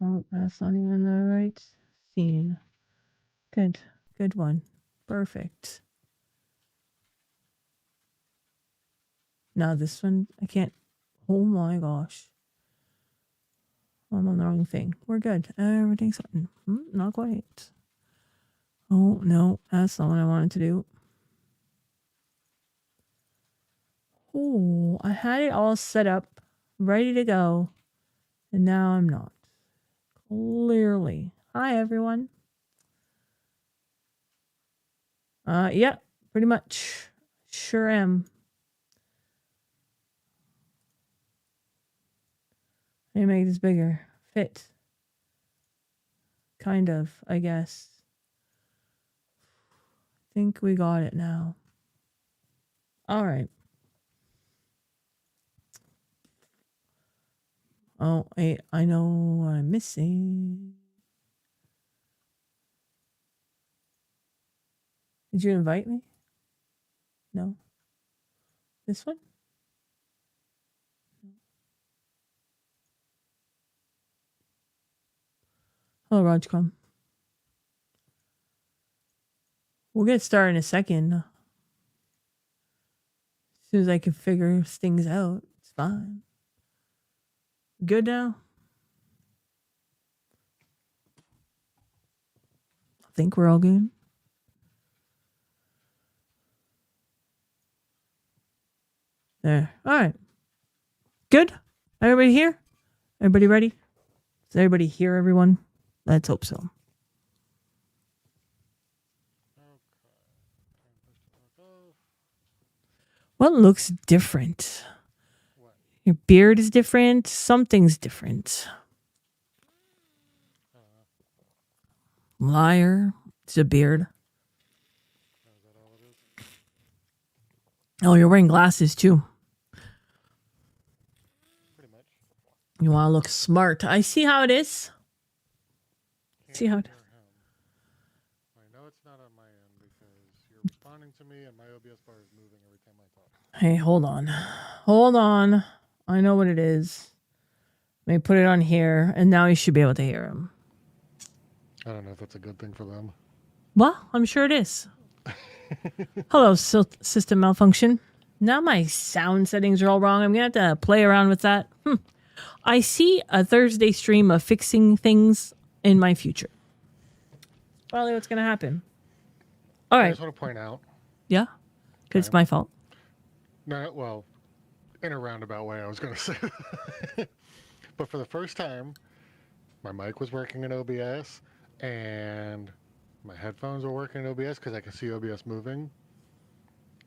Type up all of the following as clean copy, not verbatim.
Oh, that's not even the right scene. Good. Good one. Perfect. Now this one, I can't. Oh my gosh. I'm on the wrong thing. We're good. Everything's fine. Not quite. Oh, no. That's not what I wanted to do. Oh, I had it all set up, ready to go. And now I'm not. Clearly. Hi, everyone. Yeah, pretty much. Sure am. Let me make this bigger. Fit. Kind of, I guess. Think we got it now. All right. Oh, wait, I know what I'm missing. Did you invite me? No. This one? Hello, Rajcom. We'll get started in a second. As soon as I can figure things out, it's fine. Good now? I think we're all good. There. All right. Good? Everybody here? Everybody ready? Does everybody hear everyone? Let's hope so. What looks different? What? Your beard is different. Something's different. Liar. It's a beard. Is that all it is? Oh, you're wearing glasses too. Pretty much. You want to look smart. I see how it is. See how it is. I know it's not on my end because you're responding to me and my OBS bar is moving every time I talk. Hey, hold on. Hold on. I know what it is. Let me put it on here, and now you should be able to hear him. I don't know if that's a good thing for them. Well, I'm sure it is. Hello, system malfunction. Now my sound settings are all wrong. I'm going to have to play around with that. I see a Thursday stream of fixing things in my future. Probably what's going to happen. All I right. just want to point out. Yeah? Because it's my fault. No, well, in a roundabout way, I was going to say. But for the first time, my mic was working in OBS and my headphones were working in OBS because I could see OBS moving.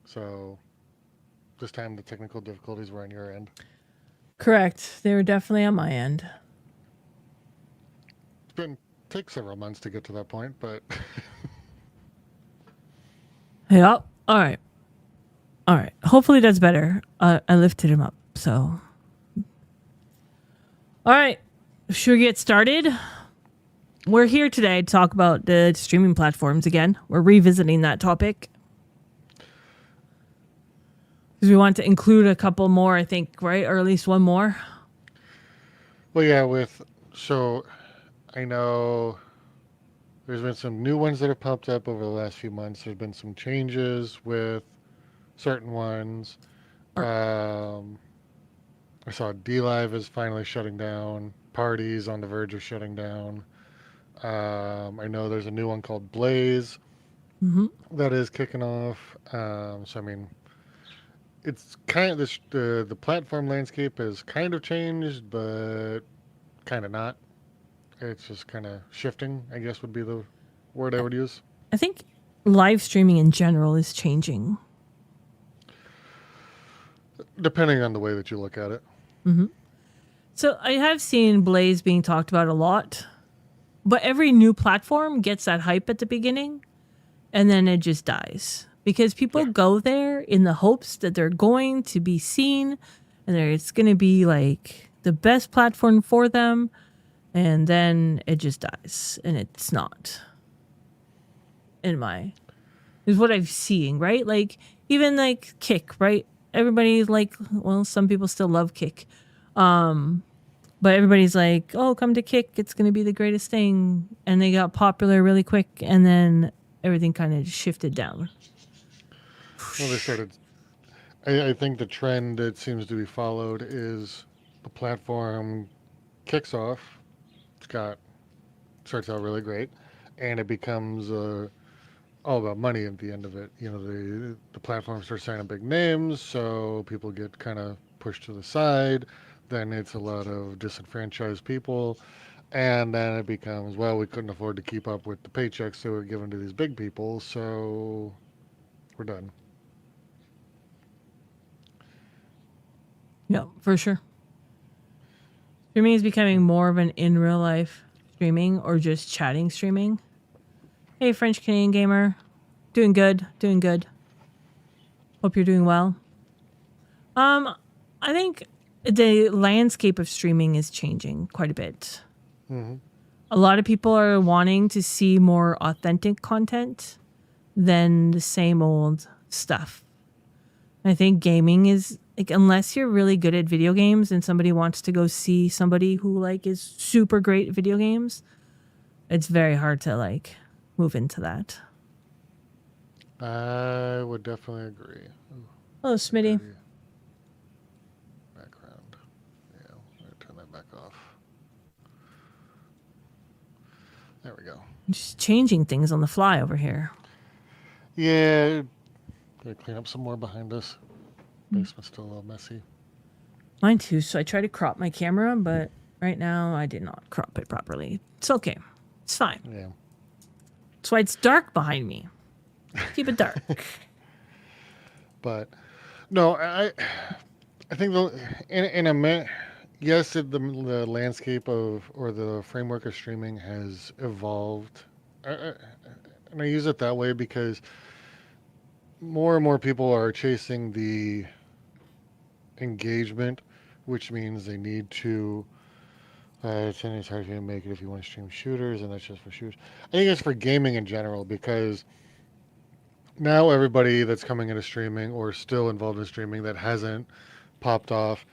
So this time the technical difficulties were on your end. Correct. They were definitely on my end. It's been take several months to get to that point, but Yeah. All right. All right. Hopefully that's better. I lifted him up. So. All right. Should we get started? We're here today to talk about the streaming platforms again. We're revisiting that topic. Because we want to include a couple more, I think, right? Or at least one more. well, yeah, so I know there's been some new ones that have popped up over the last few months. There's been some changes with certain ones. I saw DLive is finally shutting down. Parties on the verge of shutting down. I know there's a new one called Blaze that is kicking off. So I mean, it's kind of the platform landscape has kind of changed, but kind of not. It's just kind of shifting, I guess would be the word I would use. I think live streaming in general is changing. Depending on the way that you look at it. So I have seen Blaze being talked about a lot. But every new platform gets that hype at the beginning, and then it just dies. Because people go there in the hopes that they're going to be seen, and it's going to be like the best platform for them, and then it just dies, and it's not. Is what I'm seeing, right? Like, even like Kick, right? Everybody's like, well, some people still love Kick. But everybody's like, "Oh, come to Kick. It's going to be the greatest thing." And they got popular really quick and then everything kind of shifted down. Well, they started. I think the trend that seems to be followed is the platform kicks off. It's got starts out really great, and it becomes all about money at the end of it. The platform starts signing big names, so people get kind of pushed to the side. Then it's a lot of disenfranchised people, and then it becomes, well, we couldn't afford to keep up with the paychecks that were given to these big people, so we're done. Yeah, for sure. Streaming is becoming more of an in real life streaming or just chatting streaming. Hey, French Canadian gamer. Doing good. Doing good. Hope you're doing well. I think the landscape of streaming is changing quite a bit. Mm-hmm. A lot of people are wanting to see more authentic content than the same old stuff. I think gaming is like, unless you're really good at video games and somebody wants to go see somebody who like is super great at video games, it's very hard to like move into that. I would definitely agree. Ooh, Oh, Smitty. dirty background. Yeah, I'm gonna turn that back off. There we go. Just changing things on the fly over here. Yeah, gotta clean up some more behind us. Basement's still a little messy. Mine too. So I tried to crop my camera, but right now I did not crop it properly. It's okay. It's fine. Yeah. That's why it's dark behind me. Keep it dark. But no, I think in a yes, the landscape of or the framework of streaming has evolved, and I use it that way because more and more people are chasing the engagement, which means they need to. It's hard to make it if you want to stream shooters, and that's just for shooters. I think it's for gaming in general because now everybody that's coming into streaming or still involved in streaming that hasn't popped off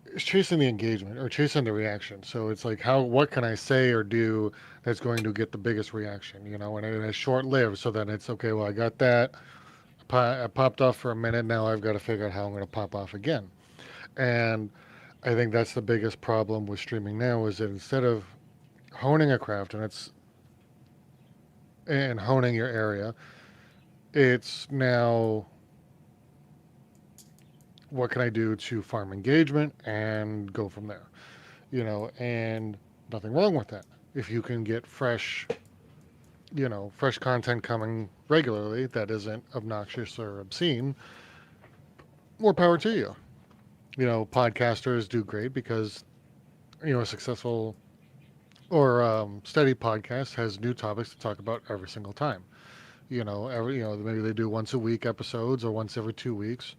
is chasing the engagement or chasing the reaction. So it's like, what can I say or do that's going to get the biggest reaction, and it's short lived. So then it's okay, well, I got that. I popped off for a minute. Now I've got to figure out how I'm going to pop off again. And I think that's the biggest problem with streaming now is that instead of honing a craft and honing your area, it's now what can I do to farm engagement and go from there, and nothing wrong with that. If you can get fresh content coming regularly that isn't obnoxious or obscene, more power to you. Podcasters do great because, a successful or steady podcast has new topics to talk about every single time. Maybe they do once a week episodes or once every 2 weeks,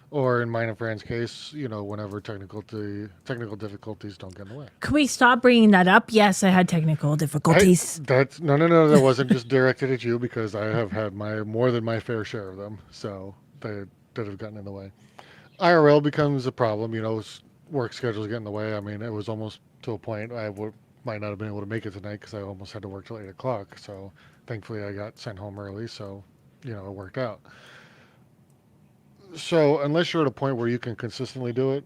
or in mine and Fran's case, whenever technical difficulties don't get in the way. Can we stop bringing that up? Yes, I had technical difficulties. No, that wasn't just directed at you because I have had more than my fair share of them, so that have gotten in the way. IRL becomes a problem, work schedules get in the way. I mean, it was almost to a point might not have been able to make it tonight because I almost had to work till 8 o'clock. So thankfully I got sent home early, so it worked out. So unless you're at a point where you can consistently do it,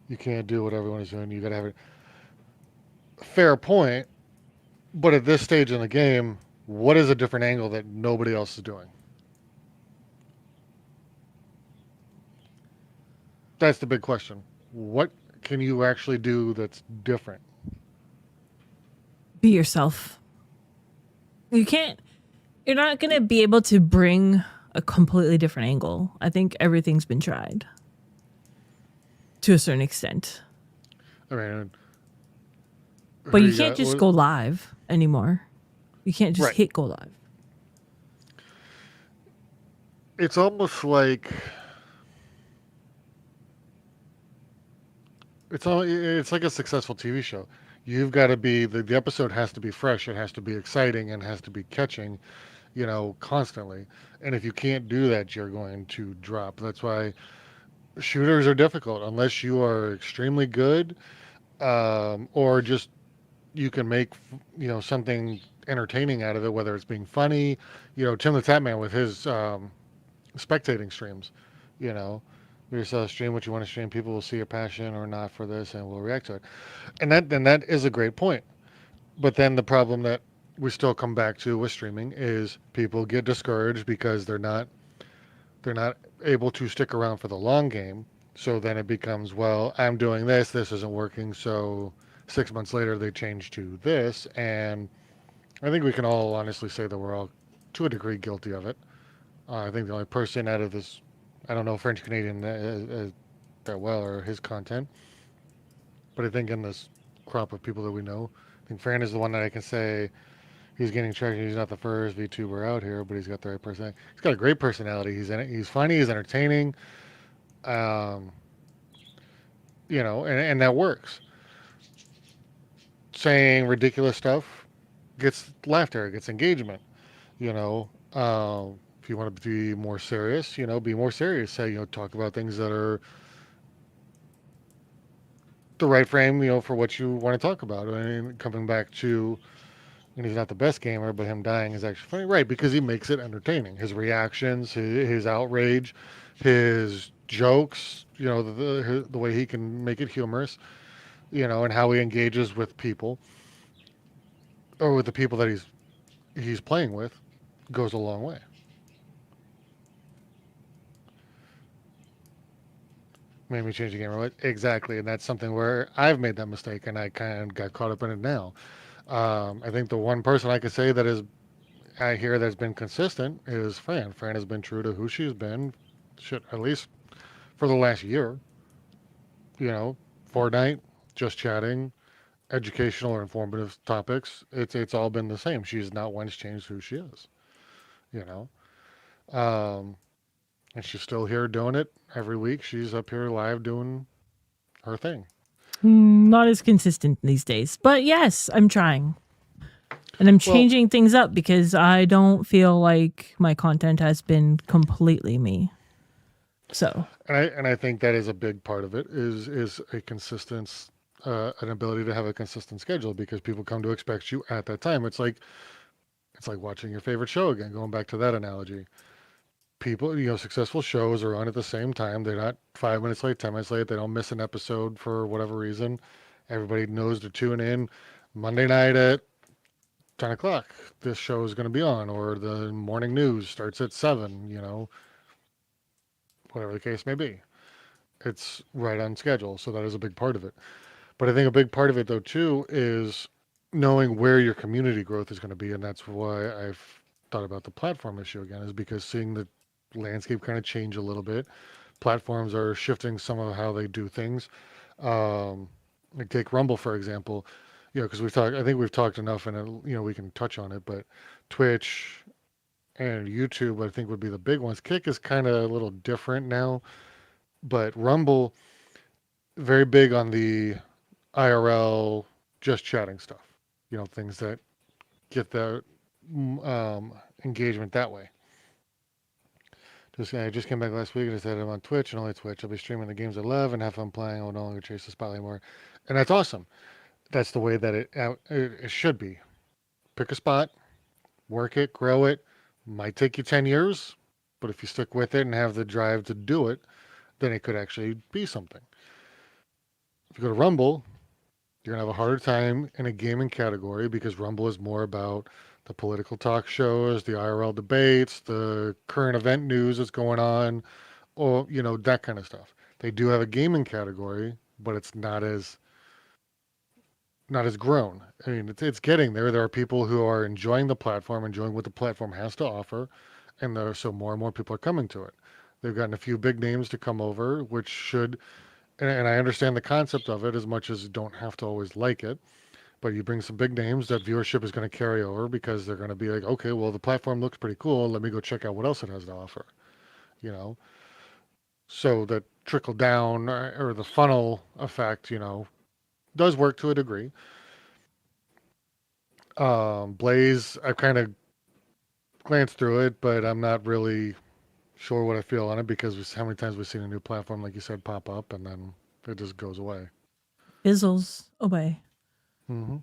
you can't do what everyone is doing. You got to have it. Fair point, but at this stage in the game, what is a different angle that nobody else is doing? That's the big question. What can you actually do that's different? Be yourself. You're not going to be able to bring a completely different angle. I think everything's been tried to a certain extent. I mean, but you can't just go live anymore. You can't just hit go live. It's almost like it's like a successful TV show. You've got to be the episode has to be fresh. It has to be exciting and has to be catching, constantly. And if you can't do that, you're going to drop. That's why shooters are difficult unless you are extremely good, or just you can make something entertaining out of it, whether it's being funny. Tim the Tatman with his spectating streams. You know, you just stream what you want to stream. People will see your passion or not for this, and will react to it. And that is a great point. But then the problem that we still come back to with streaming is people get discouraged because they're not able to stick around for the long game. So then it becomes, well, I'm doing this, this isn't working, so 6 months later they change to this, and I think we can all honestly say that we're all to a degree guilty of it. I think the only person out of this, I don't know French Canadian that well or his content, but I think in this crop of people that we know, I think Fran is the one that I can say he's getting traction. He's not the first VTuber out here, but he's got the right person. He's got a great personality. He's funny. He's entertaining. Um, and that works. Saying ridiculous stuff gets laughter, gets engagement. You know, if you want to be more serious, be more serious. Say, talk about things that are the right frame, for what you want to talk about. And coming back to, and he's not the best gamer, but him dying is actually funny, right? Because he makes it entertaining. His reactions, his outrage, his jokes, the way he can make it humorous, and how he engages with people or with the people that he's playing with goes a long way. Made me change the game, right? Exactly, and that's something where I've made that mistake, and I kind of got caught up in it now. I think the one person I could say that is I hear that's been consistent is Fran. Fran has been true to who she's been, shit, at least for the last year. You know, Fortnite, just chatting, educational or informative topics. It's all been the same. She's not once changed who she is. You know, and she's still here doing it every week. She's up here live doing her thing. Not as consistent these days, but yes, I'm trying. And I'm Well, changing things up because I don't feel like my content has been completely me. So, and I think that is a big part of it is a consistent an ability to have a consistent schedule because people come to expect you at that time. It's like watching your favorite show again. Going back to that analogy, people, successful shows are on at the same time. They're not 5 minutes late, 10 minutes late. They don't miss an episode for whatever reason. Everybody knows to tune in Monday night at 10 o'clock. This show is going to be on, or the morning news starts at 7. Whatever the case may be. It's right on schedule, so that is a big part of it. But I think a big part of it, though, too, is knowing where your community growth is going to be, and that's why I've thought about the platform issue again, is because seeing the landscape kind of change a little bit. Platforms are shifting some of how they do things. Um, like take Rumble for example, because we've talked. I think we've talked enough, and we can touch on it. But Twitch and YouTube, I think, would be the big ones. Kick is kind of a little different now, but Rumble very big on the IRL just chatting stuff. Things that get the engagement that way. I just came back last week and I said I'm on Twitch and only Twitch. I'll be streaming the games I love and have fun playing. I'll no longer chase the spotlight anymore, and that's awesome. That's the way that it should be. Pick a spot, work it, grow it. Might take you 10 years, but if you stick with it and have the drive to do it, then it could actually be something. If you go to Rumble, you're gonna have a harder time in a gaming category because Rumble is more about the political talk shows, the IRL debates, the current event news that's going on, or that kind of stuff. They do have a gaming category, but it's not as grown. I mean, it's getting there. There are people who are enjoying the platform, enjoying what the platform has to offer, and so more and more people are coming to it. They've gotten a few big names to come over, which should, and I understand the concept of it as much as you don't have to always like it. But you bring some big names, that viewership is going to carry over because they're going to be like, okay, well, the platform looks pretty cool. Let me go check out what else it has to offer. You know, so that trickle down or the funnel effect, does work to a degree. Blaze, I've kind of glanced through it, but I'm not really sure what I feel on it because how many times we've seen a new platform, like you said, pop up and then it just goes away. Fizzles away. Mm-hmm.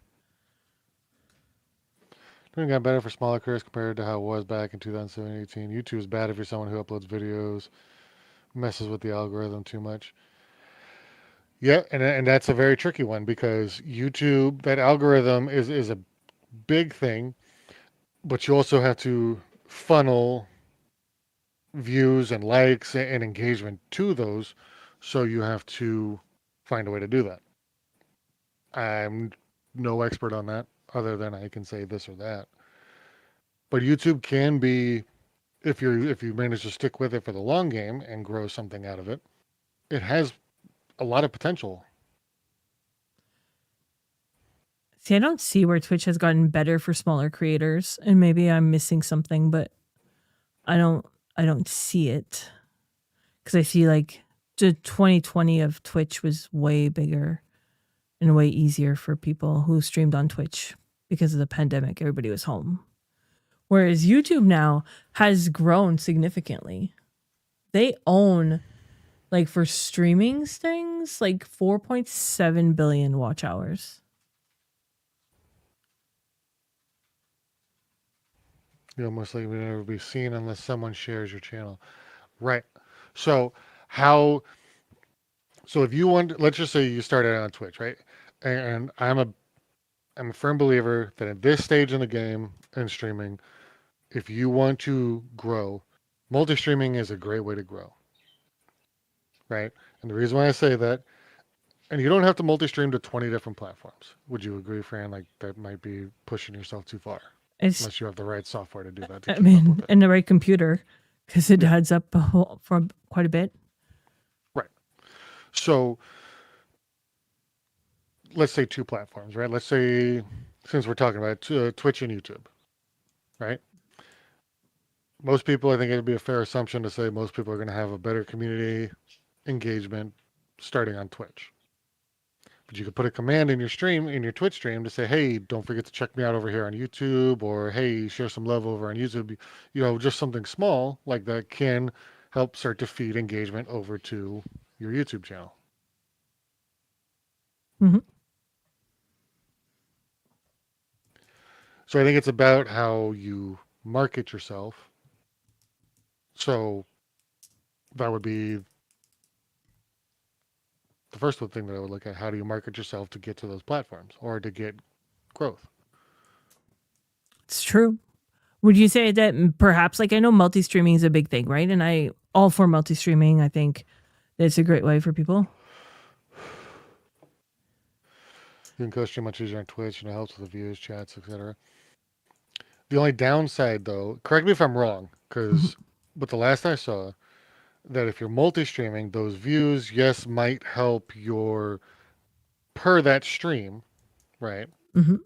Doing got better for smaller creators compared to how it was back in 2017. YouTube is bad if you're someone who uploads videos, messes with the algorithm too much. Yeah, and that's a very tricky one because YouTube, that algorithm is a big thing, but you also have to funnel views and likes and engagement to those, so you have to find a way to do that. I'm no expert on that, other than I can say this or that. But YouTube can be, if you manage to stick with it for the long game and grow something out of it, it has a lot of potential. See, I don't see where Twitch has gotten better for smaller creators, and maybe I'm missing something, but I don't I don't see it because I see like the 2020 of Twitch was way bigger and way easier for people who streamed on Twitch because of the pandemic. Everybody was home. Whereas YouTube now has grown significantly. They own, like, for streaming things, like 4.7 billion watch hours. You know, most likely never be seen unless someone shares your channel. Right. So how so if you want, let's just say you started on Twitch, right? And I'm a firm believer that at this stage in the game and streaming, if you want to grow, multi-streaming is a great way to grow, right? And the reason why I say that, and you don't have to multi-stream to 20 different platforms. Would you agree, Fran? Like that might be pushing yourself too far, It's, unless you have the right software to do that to I keep up mean, with it. and the right computer because it Yeah, adds up for quite a bit. right. So let's say two platforms, right? Let's say, since we're talking about Twitch and YouTube, right? Most people, I think it'd be a fair assumption to say most people are going to have a better community engagement starting on Twitch. But you could put a command in your stream, in your Twitch stream, to say, "Hey, don't forget to check me out over here on YouTube," or "Hey, share some love over on YouTube." You know, just something small like that can help start to feed engagement over to your YouTube channel. Hmm. So I think it's about how you market yourself. So that would be the first thing that I would look at. How do you market yourself to get to those platforms or to get growth? It's true. Would you say that perhaps, like, I know multi streaming is a big thing, right? And I all for multi streaming. I think it's a great way for people. You can co-stream much easier on Twitch and it helps with the views, chats, etc. The only downside, though, correct me if I'm wrong, Mhm. because but the last I saw, that if you're multi-streaming, those views, yes, might help your per that stream, right? Mhm.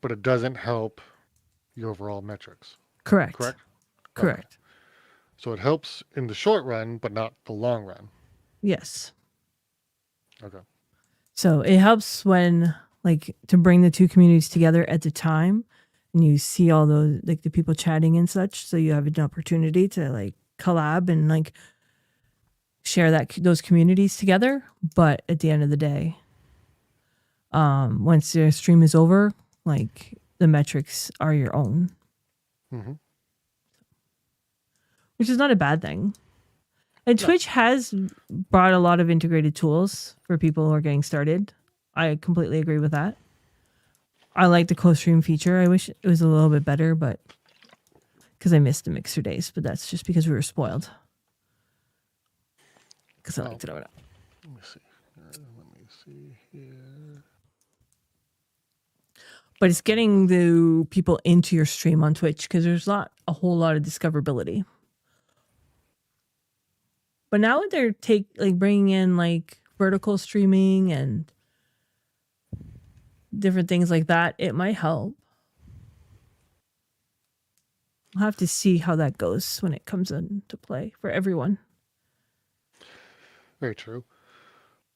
But it doesn't help your overall metrics. Correct. Correct? Okay. Correct. So it helps in the short run, but not the long run. Yes. Okay. So it helps when, like, to bring the two communities together at the time, and you see all those, like, the people chatting and such. So you have an opportunity to, like, collab and, like, share those communities together. But at the end of the day, once the stream is over, like, the metrics are your own, Mm-hmm. which is not a bad thing. And No. Twitch has brought a lot of integrated tools for people who are getting started. I completely agree with that. I like the co-stream feature. I wish it was a little bit better, but because I missed the mixer days, but that's just because we were spoiled. Because I like Oh, to know it. let me see. Let me see here. But it's getting the people into your stream on Twitch because there's not a whole lot of discoverability. But now that they're bringing in, like, vertical streaming and different things like that, it might help. We'll have to see how that goes when it comes into play for everyone. Very true.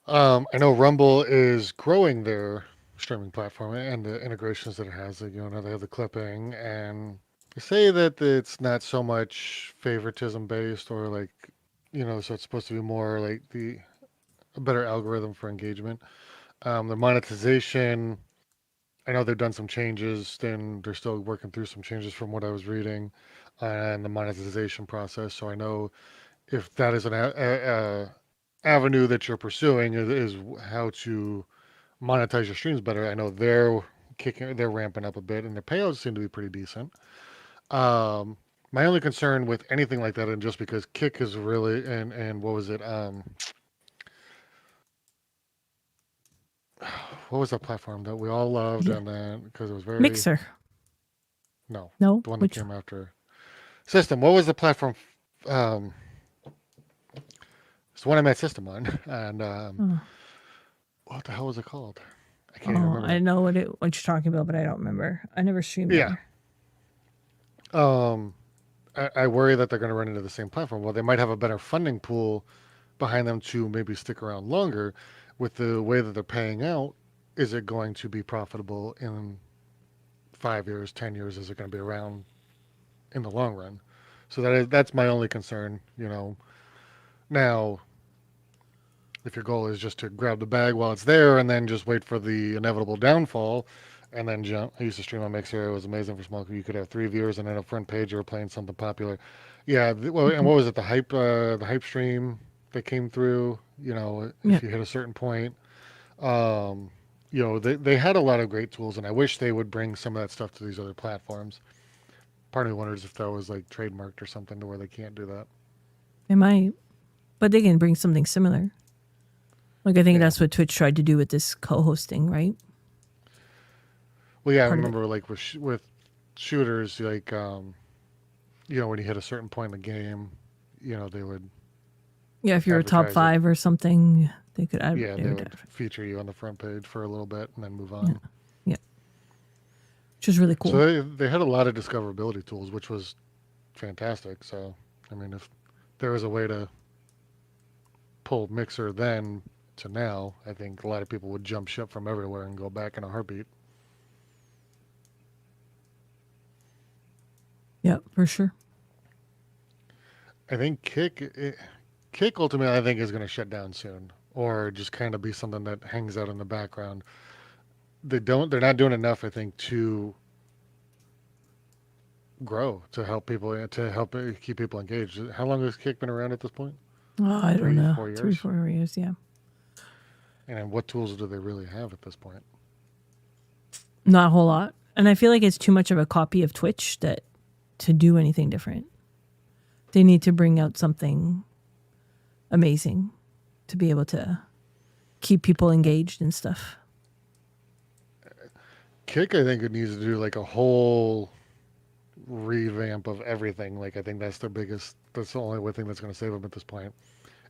I know Rumble is growing their streaming platform and the integrations that it has. Like, you know, now they have the clipping and They say that it's not so much favoritism based or like, so it's supposed to be more like the a better algorithm for engagement. The monetization, I know they've done some changes, then they're still working through some changes from what I was reading and the monetization process. So I know if that is an avenue that you're pursuing is how to monetize your streams better. I know they're ramping up a bit, and their payouts seem to be pretty decent. Um, my only concern with anything like that, and just because Kick is really and what was it? What was that platform that we all loved, Yeah. and then because it was very Mixer. no, No, the one that which came after System. What was the platform? Um, it's the one I met System on, and oh, what the hell was it called? I can't even oh, remember I it. know what you're talking about, but I don't remember. I never streamed Yeah. there. Um, I worry that they're going to run into the same platform. Well, they might have a better funding pool behind them to maybe stick around longer. With the way that they're paying out, is it going to be profitable in 5 years, 10 years? Is it going to be around in the long run? So that's my only concern. Now if your goal is just to grab the bag while it's there and then just wait for the inevitable downfall and then jump. I used to stream on Mixer. It was amazing for small. You could have 3 viewers and then a front page you were playing something popular. Yeah. Well, and Mhm. what was it? The hype stream that came through. Yeah. If you hit a certain point, um, they had a lot of great tools, and I wish they would bring some of that stuff to these other platforms. Part of me wonders if that was like trademarked or something to where they can't do that. It might, but they can bring something similar. Like I think Yeah. that's what Twitch tried to do with this co-hosting, right? Well, yeah, I Part of it. remember like with shooters, like when you hit a certain point in the game, they would Yeah, if you're a top advertise it. 5 or something, they could Yeah, they they would would advertise. feature you on the front page for a little bit and then move Yeah. on. Yeah. Which is really So cool. they had a lot of discoverability tools, which was fantastic. So I mean, if there was a way to pull Mixer then to now, I think a lot of people would jump ship from everywhere and go back in a heartbeat. Yeah, for sure. I think Kick ultimately, I think is going to shut down soon, or just kind of be something that hangs out in the background. They're not doing enough, I think, to grow to help keep people engaged. How long has Kick been around at this point? Oh, I don't Three, know. four 3, years. 4 years. Yeah. And what tools do they really have at this point? Not a whole lot. And I feel like it's too much of a copy of Twitch that to do anything different. They need to bring out something amazing to be able to keep people engaged and stuff. Kick, I think it needs to do like a whole revamp of everything. Like I think that's their biggest. That's the only thing that's going to save them at this point.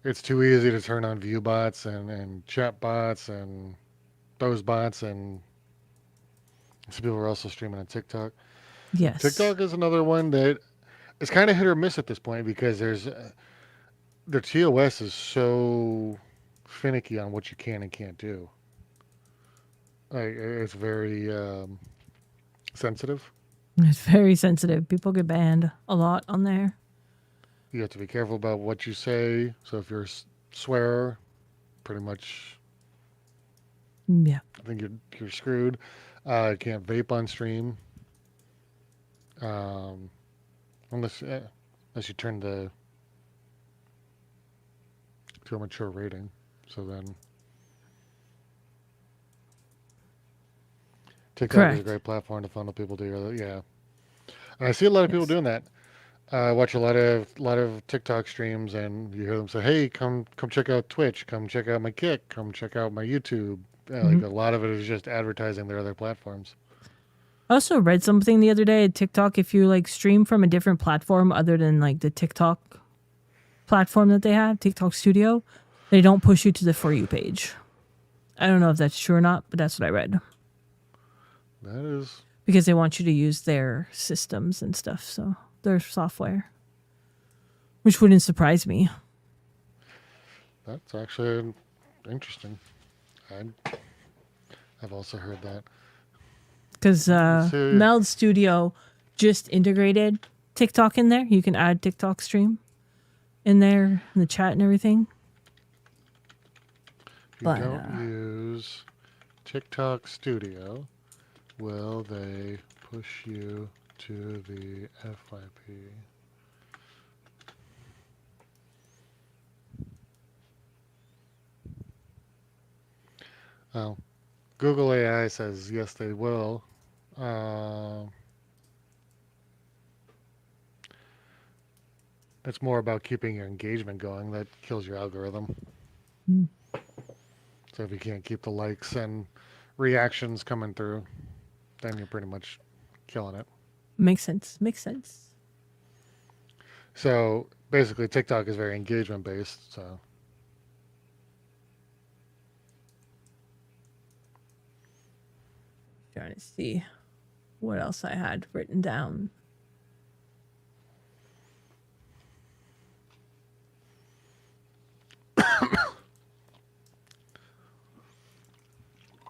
It's too easy to turn on view bots and chat bots and those bots, and some people are also streaming on TikTok. Yes. TikTok is another one that it's kind of hit or miss at this point because their TOS is so finicky on what you can and can't do. Like it's very sensitive. It's very sensitive. People get banned a lot on there. You have to be careful about what you say. So if you're a swearer, pretty much, Yeah. I think you're screwed. You can't vape on stream, um, unless you turn to a mature rating. So then TikTok is a Correct. great platform to funnel people to. Yeah, and I see a lot of people Yes. doing that. I watch a lot of TikTok streams, and you hear them say, "Hey, come check out Twitch. Come check out my Kick. Come check out my YouTube." Hmm. Like a lot of it is just advertising their other platforms. I also read something the other day at TikTok. If you like stream from a different platform other than like the TikTok platform that they have, TikTok Studio, they don't push you to the For You page. I don't know if that's true or not, but that's what I read. That is Because they want you to use their systems and stuff, so their software, which wouldn't surprise me. that's actually interesting. I, I've also heard that. Because So Meld Studio just integrated TikTok in there. You can add TikTok stream in there in the chat and everything. If you don't use TikTok Studio, will they push you to the FYP? Oh, Google AI says yes, they will. It's more about keeping your engagement going. That kills your algorithm. Mm. So if you can't keep the likes and reactions coming through, then you're pretty much killing it. Makes sense. Makes sense. So basically, TikTok is very engagement based. So trying to see what else I had written down.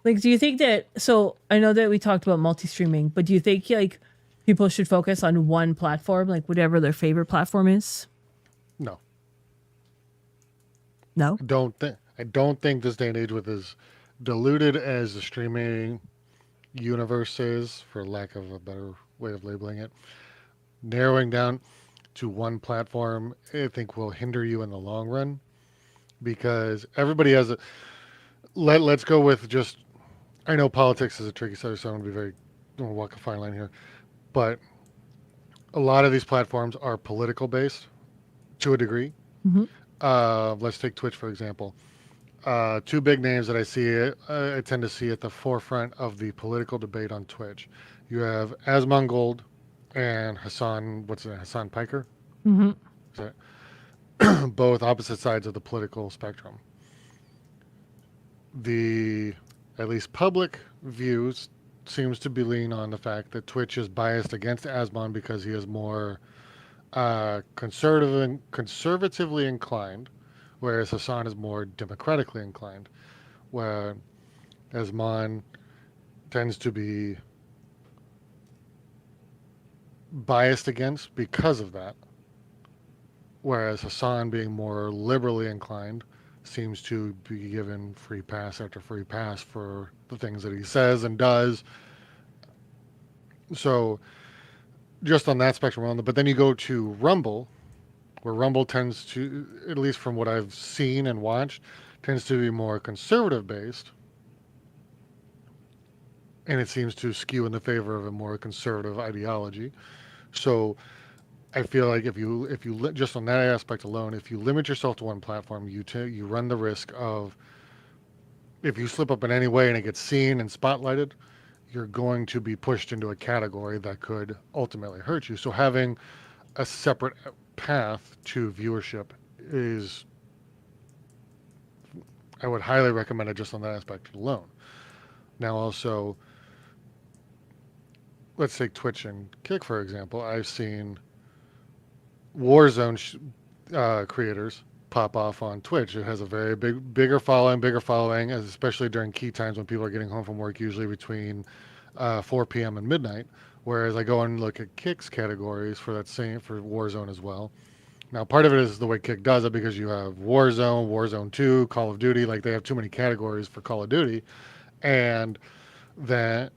Like, do you think that, so I know that we talked about multi-streaming, but do you think like people should focus on one platform, like whatever their favorite platform is? no, No? I don't think this day and age, with as diluted as the streaming universe is, for lack of a better way of labeling it, narrowing down to one platform, I think will hinder you in the long run, because everybody has a. Let's go with just. I know politics is a tricky subject, so I'm going to be very. I'm going to walk a fine line here, but a lot of these platforms are political based to a degree. Mm-hmm. Let's take Twitch for example. Two big names that I tend to see at the forefront of the political debate on Twitch. You have Asmongold and Hassan Piker. Mm-hmm. Is that both opposite sides of the political spectrum? The at least public views seems to be lean on the fact that Twitch is biased against Asmon because he is more conservatively inclined, whereas Hassan is more democratically inclined, where Asman tends to be biased against because of that, whereas Hassan, being more liberally inclined, seems to be given free pass after free pass for the things that he says and does. So just on that spectrum, but then you go to Rumble, where Rumble tends to, at least from what I've seen and watched, tends to be more conservative based, and it seems to skew in the favor of a more conservative ideology. So I feel like if you just on that aspect alone, if you limit yourself to one platform, you run the risk of, if you slip up in any way and it gets seen and spotlighted, you're going to be pushed into a category that could ultimately hurt you. So having a separate path to viewership is, I would highly recommend it just on that aspect alone. Now also, let's take Twitch and Kick for example. I've seen Warzone creators pop off on Twitch. It has a very bigger following, especially during key times when people are getting home from work, usually between 4 p.m. and midnight. Whereas I go and look at Kick's categories for Warzone as well. Now, part of it is the way Kick does it, because you have Warzone, Warzone 2, Call of Duty. Like, they have too many categories for Call of Duty, and that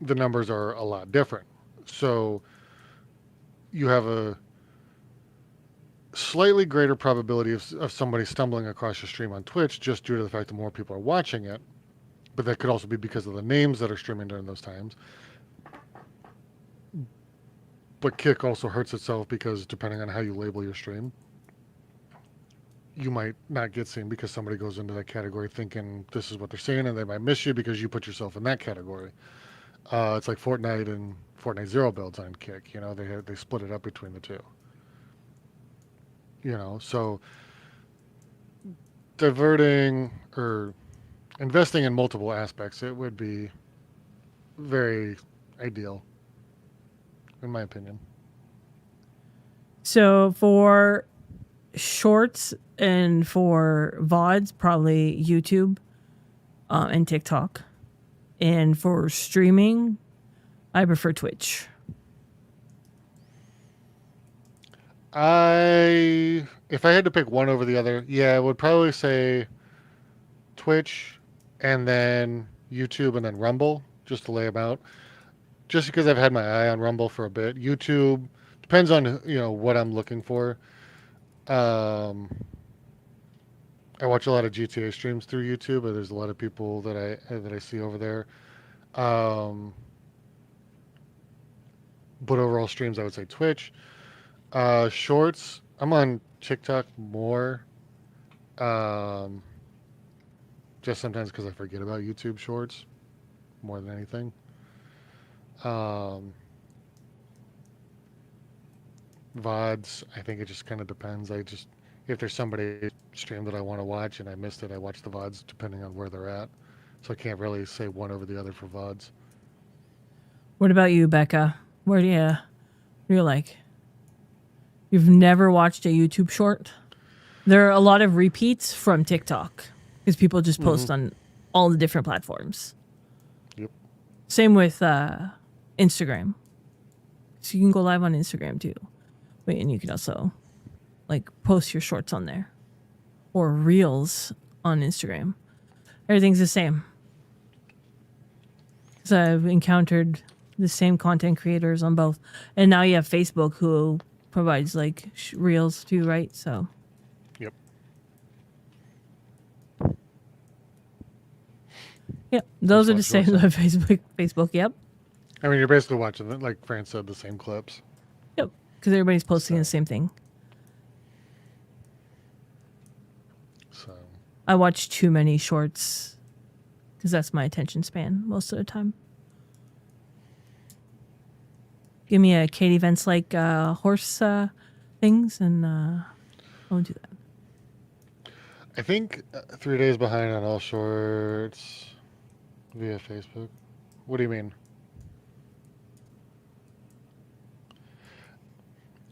the numbers are a lot different. So you have a slightly greater probability of somebody stumbling across your stream on Twitch just due to the fact that more people are watching it. But that could also be because of the names that are streaming during those times. But Kick also hurts itself because depending on how you label your stream, you might not get seen because somebody goes into that category thinking this is what they're saying, and they might miss you because you put yourself in that category. It's like Fortnite and Fortnite Zero builds on Kick. They split it up between the two. So diverting or investing in multiple aspects, it would be very ideal, in my opinion. So for shorts and for VODs, probably YouTube and TikTok. And for streaming, I prefer Twitch. If I had to pick one over the other, yeah, I would probably say Twitch and then YouTube and then Rumble, just to lay them out. Just because I've had my eye on Rumble for a bit. YouTube depends on what I'm looking for. Um, I watch a lot of GTA streams through YouTube, but there's a lot of people that I see over there. Um, but overall streams, I would say Twitch. Shorts, I'm on TikTok more. Um, just sometimes because I forget about YouTube Shorts more than anything. Um, VODs, I think it just kind of depends. If there's somebody stream that I want to watch and I missed it, I watch the VODs depending on where they're at. So I can't really say one over the other for VODs. What about you, Becca? Where do you're like, you've never watched a YouTube short? There are a lot of repeats from TikTok because people just post on all the different platforms. Yep. Same with Instagram. So you can go live on Instagram too. Wait, and you can also like post your shorts on there or reels on Instagram. Everything's the same. So I've encountered the same content creators on both. And now you have Facebook who provides like reels too, right? So Yep. yeah, those are the watch same shorts on Facebook, yep. I mean, you're basically watching, like Fran said, the same clips. Yep. Because everybody's posting the same thing. So I watch too many shorts because that's my attention span most of the time. Give me a Kate events like horse things and I won't do that. I think 3 days behind on all shorts via Facebook. What do you mean?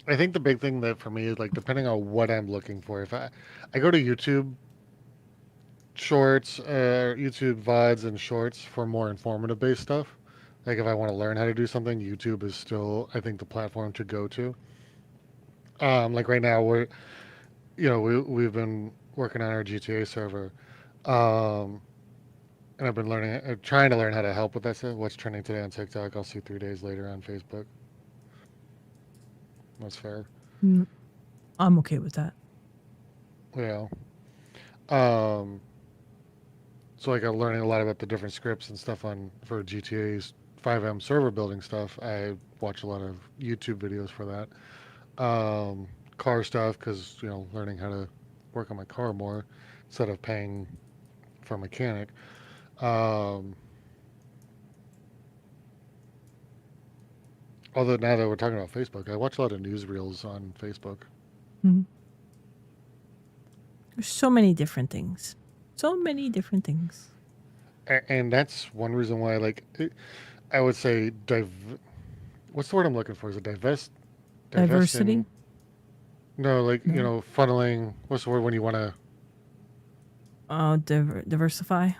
I think the big thing that for me is like depending on what I'm looking for. If I go to YouTube shorts, YouTube VODs and shorts for more informative based stuff. Like if I want to learn how to do something, YouTube is still I think the platform to go to. Like right now we've been working on our GTA server, um, and I've been trying to learn how to help with that stuff. What's trending today on TikTok, I'll see 3 days later on Facebook. That's fair. I'm okay with that. Yeah. Um, so like I'm learning a lot about the different scripts and stuff for GTA's 5M server building stuff. I watch a lot of YouTube videos for that. Car stuff because learning how to work on my car more instead of paying for a mechanic. Um, Although now that we're talking about Facebook, I watch a lot of newsreels on Facebook. Mm-hmm. There's so many different things. So many different things. And that's one reason why, I would say, what's the word I'm looking for? Is it Diversity? No, funneling. What's the word when you want to? Diversify.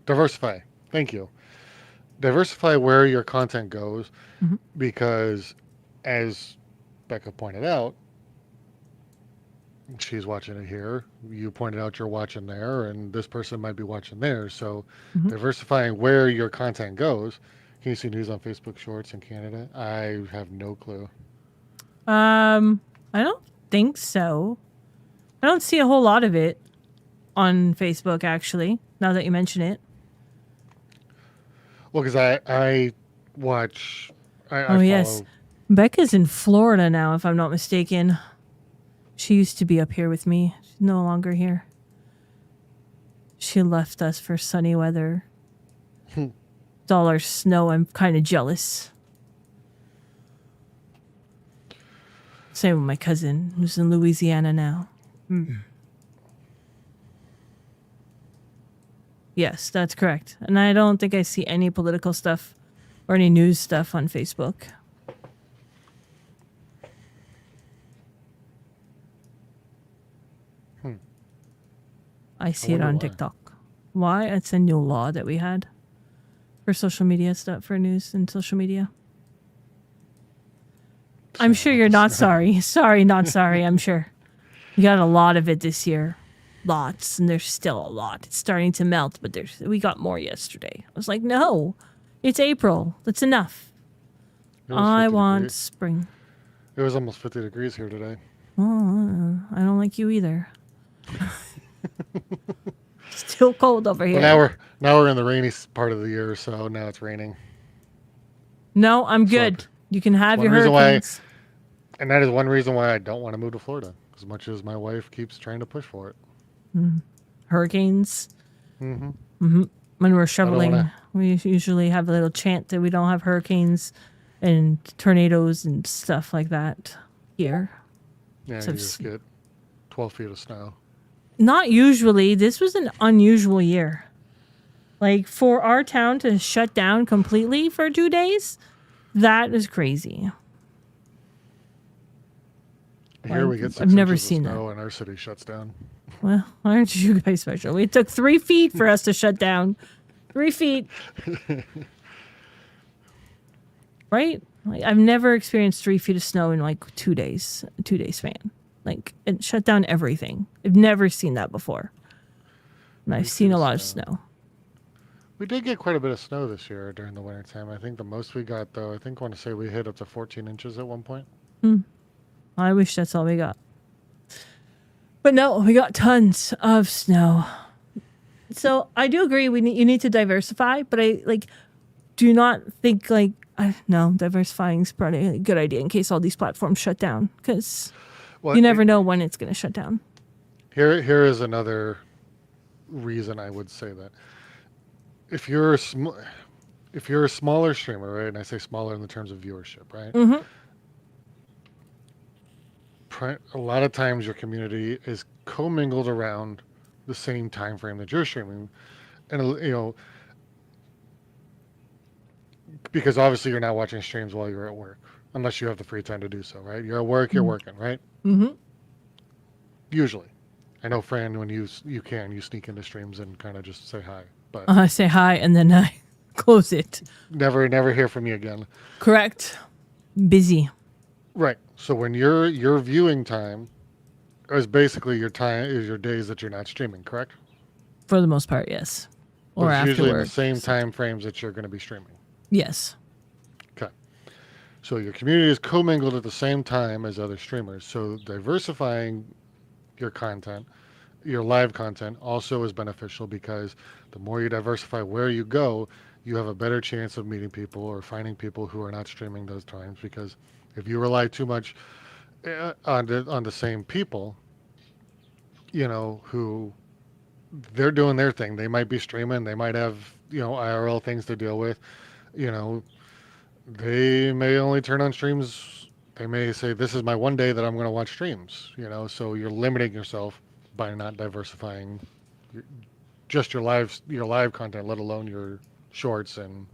Diversify. Thank you. Diversify where your content goes, because, as Becca pointed out, she's watching it here. You pointed out you're watching there, and this person might be watching there. So, diversifying where your content goes. Can you see news on Facebook Shorts in Canada? I have no clue. I don't think so. I don't see a whole lot of it on Facebook, actually, now that you mention it. Well, because I watch. I follow. Yes. Becca's in Florida now, if I'm not mistaken. She used to be up here with me. She's no longer here. She left us for sunny weather. Dollar snow. I'm kind of jealous. Same with my cousin, who's in Louisiana now. Yes, that's correct. And I don't think I see any political stuff or any news stuff on Facebook. I see it on why. TikTok. Why? It's a new law that we had for social media stuff, for news and social media. I'm saying sure about you're the not snow. sorry. Sorry, not sorry. I'm sure you got a lot of it this year. Lots, and there's still a lot. It's starting to melt, but we got more yesterday. I was like, no, it's April. That's enough. It was I 50 want degrees. spring. It was almost 50 degrees here today. Oh, I don't like you either. Still cold over Well, here. now we're in the rainy part of the year, so now it's raining. No, I'm So good. You can it's have one your reason why, hurricanes. and that is one reason why I don't want to move to Florida, as much as my wife keeps trying to push for it. Hurricanes. Hmm When we're I don't want to. shoveling, we usually have a little chant that we don't have hurricanes and tornadoes and stuff like that here. Yeah, So you just get 12 feet of snow. not usually. This was an unusual year. Like for our town to shut down completely for 2 days, that is crazy. Here Like we get I've 6 never inches of seen that. snow, and our city shuts down. Well, aren't you guys special? It took 3 feet for us to shut down. 3 feet, right? Like, I've never experienced 3 feet of snow in like 2 days. 2 days span. Like it shut down everything. I've never seen that before. And I've 3 feet seen a of lot of snow. snow. We did get quite a bit of snow this year during the wintertime. I think the most we got, though, I want to say we hit up to 14 inches at one point. I wish that's all we got. But no, we got tons of snow. So I do agree you need to diversify, but I do not think no, diversifying is probably a good idea in case all these platforms shut down because Well, you never know when it's going to shut down. here is another reason I would say that. If you're if you're a smaller streamer, right, and I say smaller in the terms of viewership, right? Mm-hmm. A lot of times your community is commingled around the same time frame that you're streaming, and because obviously you're not watching streams while you're at work, unless you have the free time to do so, right? You're at work, you're working, right? Mm-hmm. Usually, I know Fran, when you sneak into streams and kind of just say hi, but I say hi and then I close it. never hear from you again. Correct. Busy. Right. So when your viewing time is basically your days that you're not streaming, correct? For the most part, yes. But Or it's after usually in work. the same time frames that you're going to be streaming. Yes. Okay. So your community is commingled at the same time as other streamers. So diversifying your content, your live content, also is beneficial because the more you diversify where you go, you have a better chance of meeting people or finding people who are not streaming those times. Because if you rely too much on the same people, who they're doing their thing. They might be streaming. They might have, IRL things to deal with. You know, they may only turn on streams. They may say, this is my one day that I'm going to watch streams, so you're limiting yourself by not diversifying just your live content, let alone your shorts and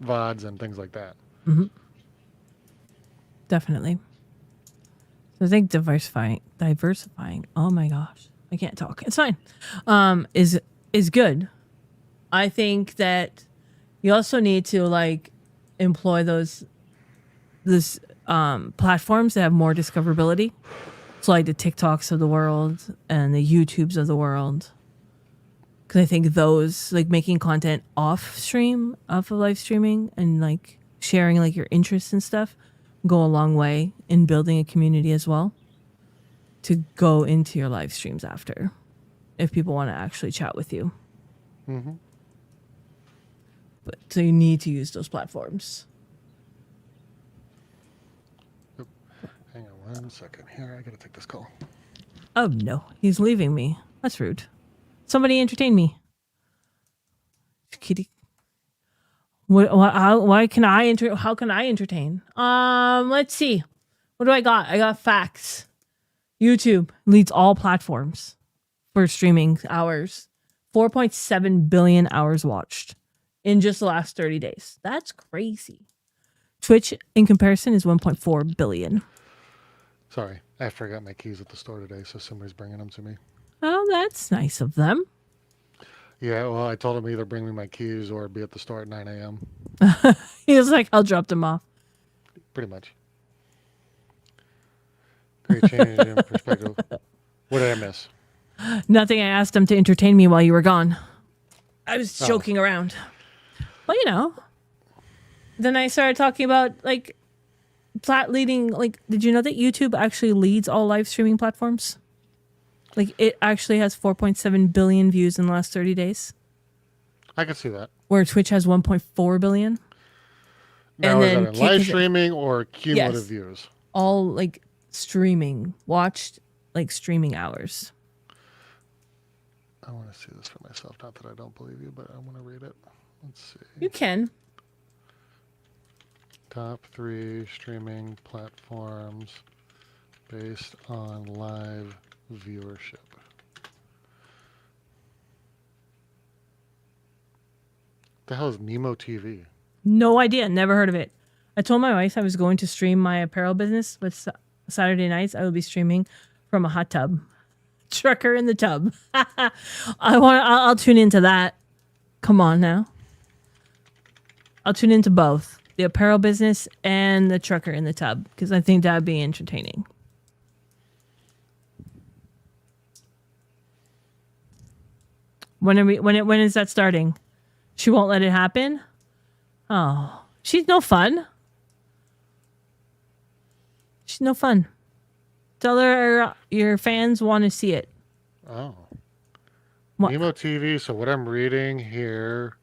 VODs and things like that. Mm-hmm. Definitely. So I think diversifying. Oh my gosh, I can't talk. It's fine. Is good. I think that you also need to employ those platforms that have more discoverability. So like the TikToks of the world and the YouTubes of the world. Because I think those making content off of live streaming and sharing your interests and stuff go a long way in building a community as well to go into your live streams after if people want to actually chat with you. Mm-hmm. But so you need to use those platforms. Hang on 1 second here. I gotta take this call. Oh no, he's leaving me. That's rude. Somebody entertain me. Kitty. How can I entertain? Let's see. What do I got? I got facts. YouTube leads all platforms for streaming hours. 4.7 billion hours watched in just the last 30 days. That's crazy. Twitch, in comparison, is 1.4 billion. Sorry, I forgot my keys at the store today, so somebody's bringing them to me. Oh, that's nice of them. Yeah, well, I told him either bring me my keys or be at the store at 9 a.m. He was like, I'll drop them off. Pretty much. Great change in perspective. What did I miss? Nothing. I asked them to entertain me while you were gone. I was Oh, joking around. But then I started talking about like plat leading. Like, did you know that YouTube actually leads all live streaming platforms? Like, it actually has 4.7 billion views in the last 30 days, I can see that. where Twitch has 1.4 billion. And Now, is that then in Kick live is, streaming or cumulative yes, views? all like streaming, watched like streaming hours. I want to see this for myself. Not that I don't believe you, but I want to read it. Let's see. You can. Top 3 streaming platforms based on live viewership. The hell is Nemo TV? No idea. Never heard of it. I told my wife I was going to stream my apparel business, but Saturday nights I will be streaming from a hot tub. Trucker in the tub. I'll tune into that. Come on now. I'll tune into both the apparel business and the trucker in the tub because I think that'd be entertaining. When is that starting? She won't let it happen? Oh, she's no fun. She's no fun. Tell her your fans want to see it. Oh. What? Nemo TV, so what I'm reading here,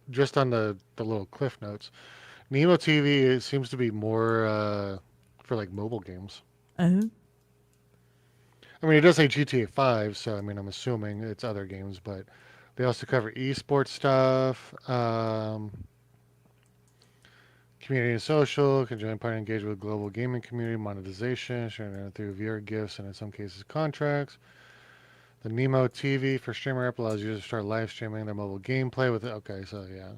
just on the little cliff notes, Nemo TV it seems to be more for like mobile games. Oh. I mean, it does say GTA 5, so I mean, I'm assuming it's other games, but they also cover esports stuff, community and social, can join party engage with global gaming community, monetization, sharing through viewer gifts, and in some cases, contracts. The Nemo TV for streamer app allows users to start live streaming their mobile gameplay with it. Okay, so yeah.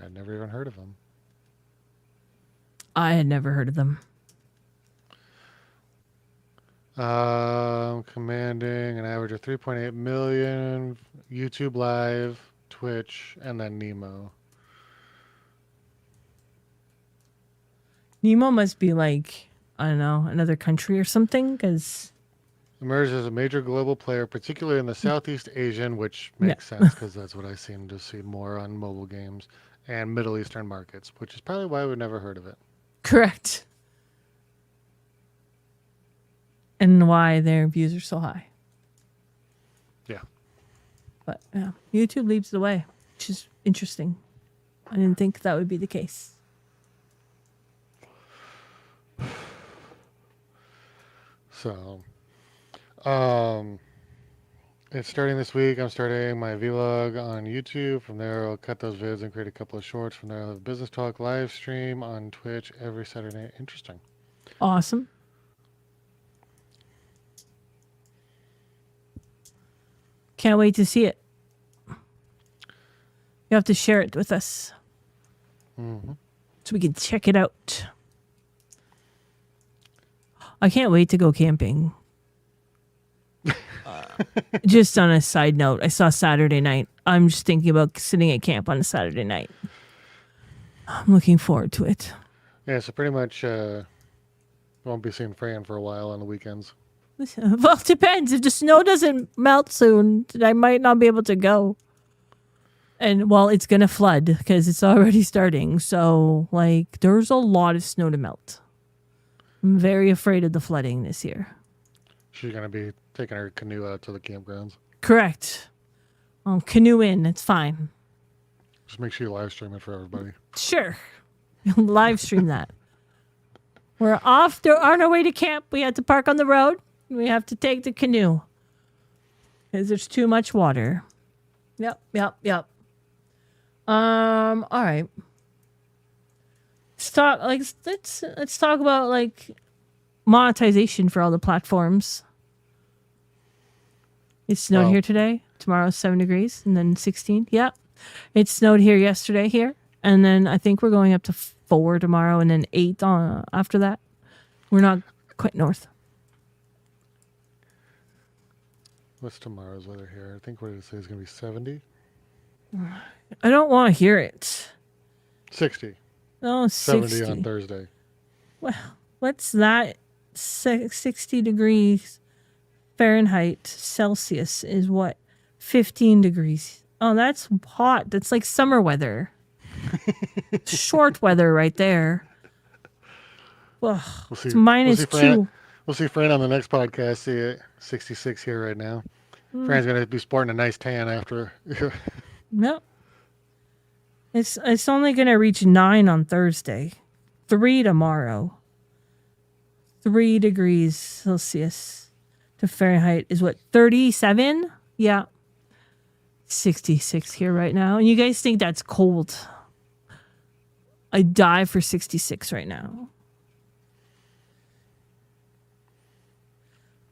I'd never even heard of them. I had never heard of them. Commanding an average of 3.8 million, YouTube Live, Twitch, and then Nemo. Nemo must be like, I don't know, another country or something because Emerged as a major global player, particularly in the Southeast Asian, which makes sense because that's what I seem to see more on mobile games, and Middle Eastern markets, which is probably why we've never heard of it. correct. And why their views are so high. Yeah. But yeah, YouTube leads the way, which is interesting. I didn't think that would be the case. So, it's starting this week. I'm starting my vlog on YouTube. From there, I'll cut those vids and create a couple of shorts. From there, I'll have a business talk live stream on Twitch every Saturday. Interesting. Awesome. Can't wait to see it. You have to share it with us so we can check it out. I can't wait to go camping. Just on a side note, I saw Saturday night. I'm just thinking about sitting at camp on a Saturday night. I'm looking forward to it. Yeah, so pretty much won't be seeing Fran for a while on the weekends. Well, it depends. If the snow doesn't melt soon, I might not be able to go. And well, it's gonna flood because it's already starting. So, like, there's a lot of snow to melt. I'm very afraid of the flooding this year. She's going to be taking her canoe out to the campgrounds. Correct. I'll canoe in. It's fine. Just make sure you live stream it for everybody. Sure. Live stream that. We're off on our way to camp. We had to park on the road. We have to take the canoe because there's too much water. Yep. All right. Let's talk about like monetization for all the platforms. It snowed here today. Tomorrow's 7 degrees and then 16. Yep. It snowed here yesterday here. And then I think we're going up to 4 tomorrow and then 8 after that. We're not quite north. What's tomorrow's weather here? I think what did it say is going to be 70? I don't want to hear it. 60. Oh, 60. 70 on Thursday. What's that? 60 degrees Fahrenheit Celsius is what? 15 degrees. Oh, that's hot. That's like summer weather. Short weather right there. Ugh, We'll it's see. We'll see minus Fran. 2. We'll see Fran on the next podcast. See it 66 here right now. Mm, Fran's gonna be sporting a nice tan after. no. It's only going to reach 9 on Thursday. 3 tomorrow. 3 degrees Celsius to Fahrenheit is what, 37? Yeah. 66 here right now. And you guys think that's cold. I die for 66 right now.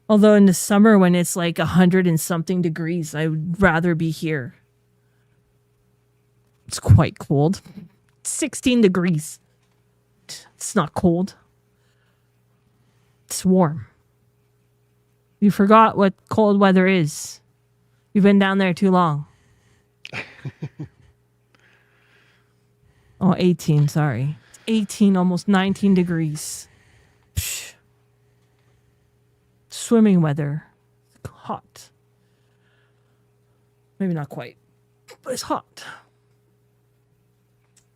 Although in the summer when it's like 100 and something degrees, I would rather be here. It's quite cold. 16 degrees. It's not cold. It's warm. You forgot what cold weather is. You've been down there too long. Oh, 18, sorry. 18, almost 19 degrees. Psh. Swimming weather. Hot. Maybe not quite, but it's hot.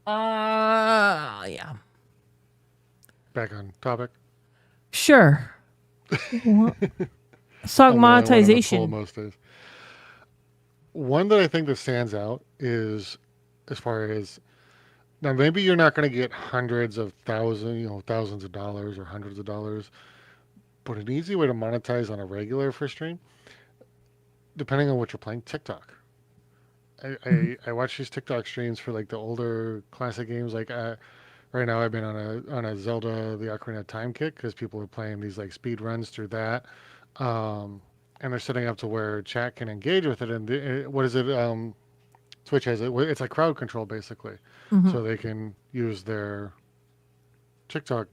Yeah. Back on topic. Sure. Stock I'm the only one on the poll monetization. most days. One that I think that stands out is as far as now, maybe you're not going to get hundreds of thousands of dollars or hundreds of dollars, but an easy way to monetize on a regular for stream, depending on what you're playing, TikTok. I watch these TikTok streams for like the older classic games. Like right now, I've been on a Zelda: The Ocarina of Time kick because people are playing these like speed runs through that, and they're setting up to where chat can engage with it. And what is it? Twitch has it. It's like crowd control basically, Mm-hmm. so they can use their TikTok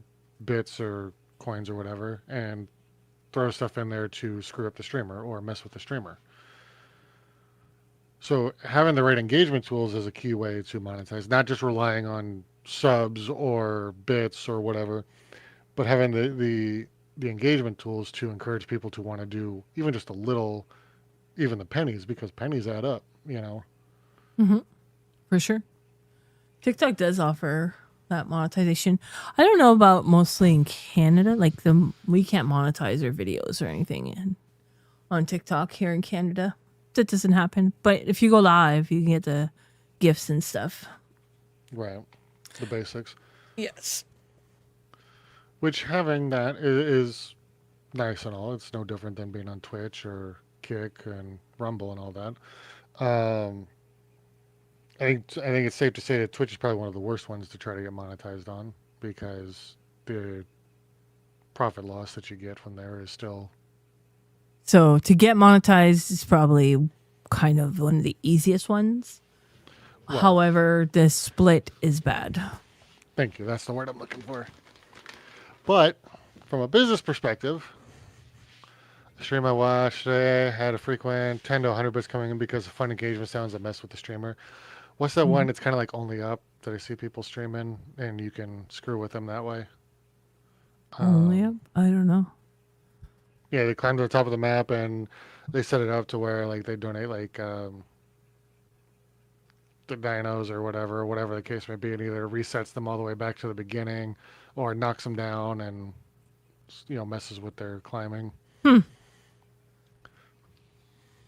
bits or coins or whatever and throw stuff in there to screw up the streamer or mess with the streamer. So having the right engagement tools is a key way to monetize, not just relying on subs or bits or whatever, but having the engagement tools to encourage people to want to do even just a little, even the pennies, because pennies add up, you know. Mm-hmm. For sure. TikTok does offer that monetization. I don't know about mostly in Canada. Like we can't monetize our videos or anything on TikTok here in Canada. That doesn't happen. But if you go live, you can get the gifts and stuff. Right. The basics. Yes. Which having that is nice and all. It's no different than being on Twitch or Kick and Rumble and all that. Um, I think it's safe to say that Twitch is probably one of the worst ones to try to get monetized on because the profit loss that you get from there is still So to get monetized is probably kind of one of the easiest ones. well. However, the split is bad. Thank you. That's the word I'm looking for. But from a business perspective, the stream I watched today had a frequent 10 to 100 bits coming in because of fun engagement sounds that mess with the streamer. What's that one? It's kind of like Only Up that I see people streaming, and you can screw with them that way. Only up? I don't know. Yeah, they climb to the top of the map, and they set it up to where like they donate like the dinos or whatever the case may be, and either resets them all the way back to the beginning, or knocks them down and messes with their climbing.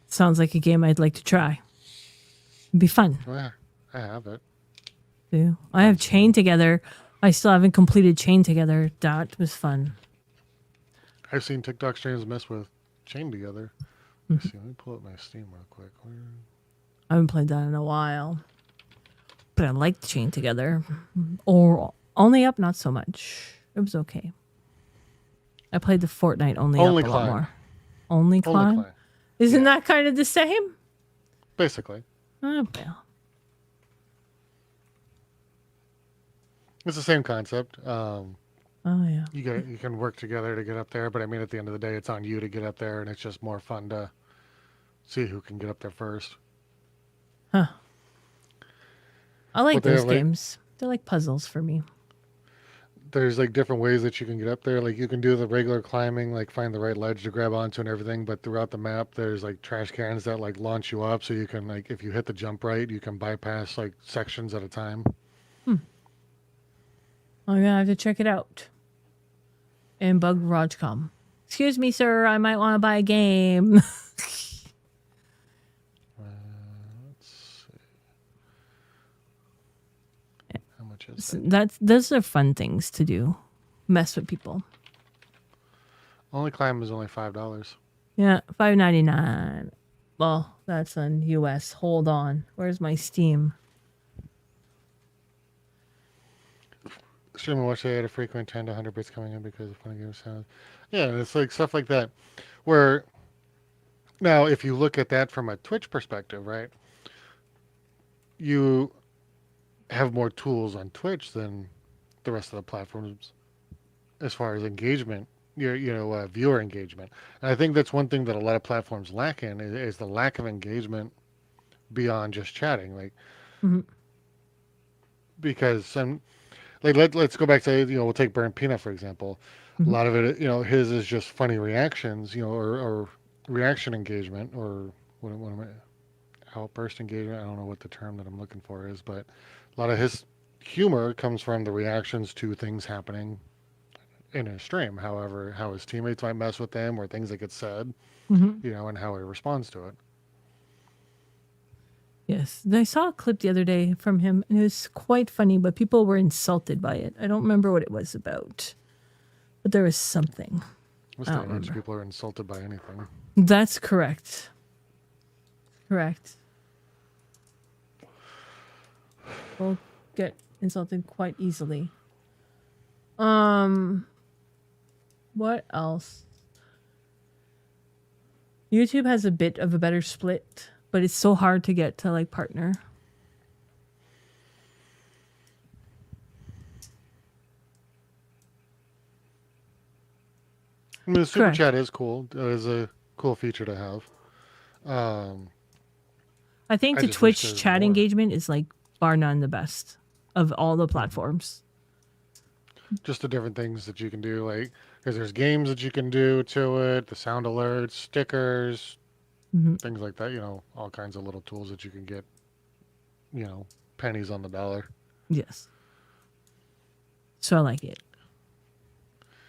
Sounds like a game I'd like to try. It'd be fun. Well, yeah, I have it. Do I have Chain Together? I still haven't completed Chain Together. That was fun. I've seen TikTok streams mess with Chain Together. Let me see. Let me pull up my Steam real quick. I haven't played that in a while, but I liked Chain Together. Or Only Up, not so much. It was okay. I played the Fortnite Only Only Up a Climb. lot more. Only Climb? Climb. Isn't Yeah. that kind of the same? Basically. Oh, well. It's the same concept. Oh, yeah. You can work together to get up there, but I mean, at the end of the day, it's on you to get up there, and it's just more fun to see who can get up there first. Huh. I like But they those have, like- games. They're like puzzles for me. there's like different ways that you can get up there. Like you can do the regular climbing, like find the right ledge to grab onto and everything. But throughout the map, there's like trash cans that like launch you up, so you can like if you hit the jump right, you can bypass like sections at a time. Hmm. I'm gonna have to check it out. And bug Rajcom. Excuse me, sir. I might want to buy a game. Let's see. How much is that? Those are fun things to do. Mess with people. Only climb is only $5. Yeah, $5.99. Well, that's on US. Hold on. Where's my Steam? Streaming watch at a frequent 10 to 100 bits coming in because of funny game sound. Yeah, and it's like stuff like that. Where now, if you look at that from a Twitch perspective, right? You have more tools on Twitch than the rest of the platforms as far as engagement, viewer engagement. And I think that's one thing that a lot of platforms lack in is the lack of engagement beyond just chatting. Like, Mhm. because some, like let's go back to we'll take Burnt Peanut for example. A Mhm. lot of it, his is just funny reactions, or reaction engagement, or what am I, outburst engagement. I don't know what the term that I'm looking for is, but a lot of his humor comes from the reactions to things happening in a stream. However, how his teammates might mess with him or things that get said, Mhm. and how he responds to it. Yes. I saw a clip the other day from him and it was quite funny, but people were insulted by it. I don't remember what it was about. But there was something. This I day don't and age, remember. people are insulted by anything. That's correct. Correct. People get insulted quite easily. What else? YouTube has a bit of a better split, but it's so hard to get to like partner. I mean, the super Correct. chat is cool. It is a cool feature to have. I think I the just wish Twitch there's chat more. engagement is like bar none the best of all the platforms. Just the different things that you can do, like because there's games that you can do to it, the sound alerts, stickers, Hmm. things like that. All kinds of little tools that you can get. Pennies on the dollar. Yes. So I like it.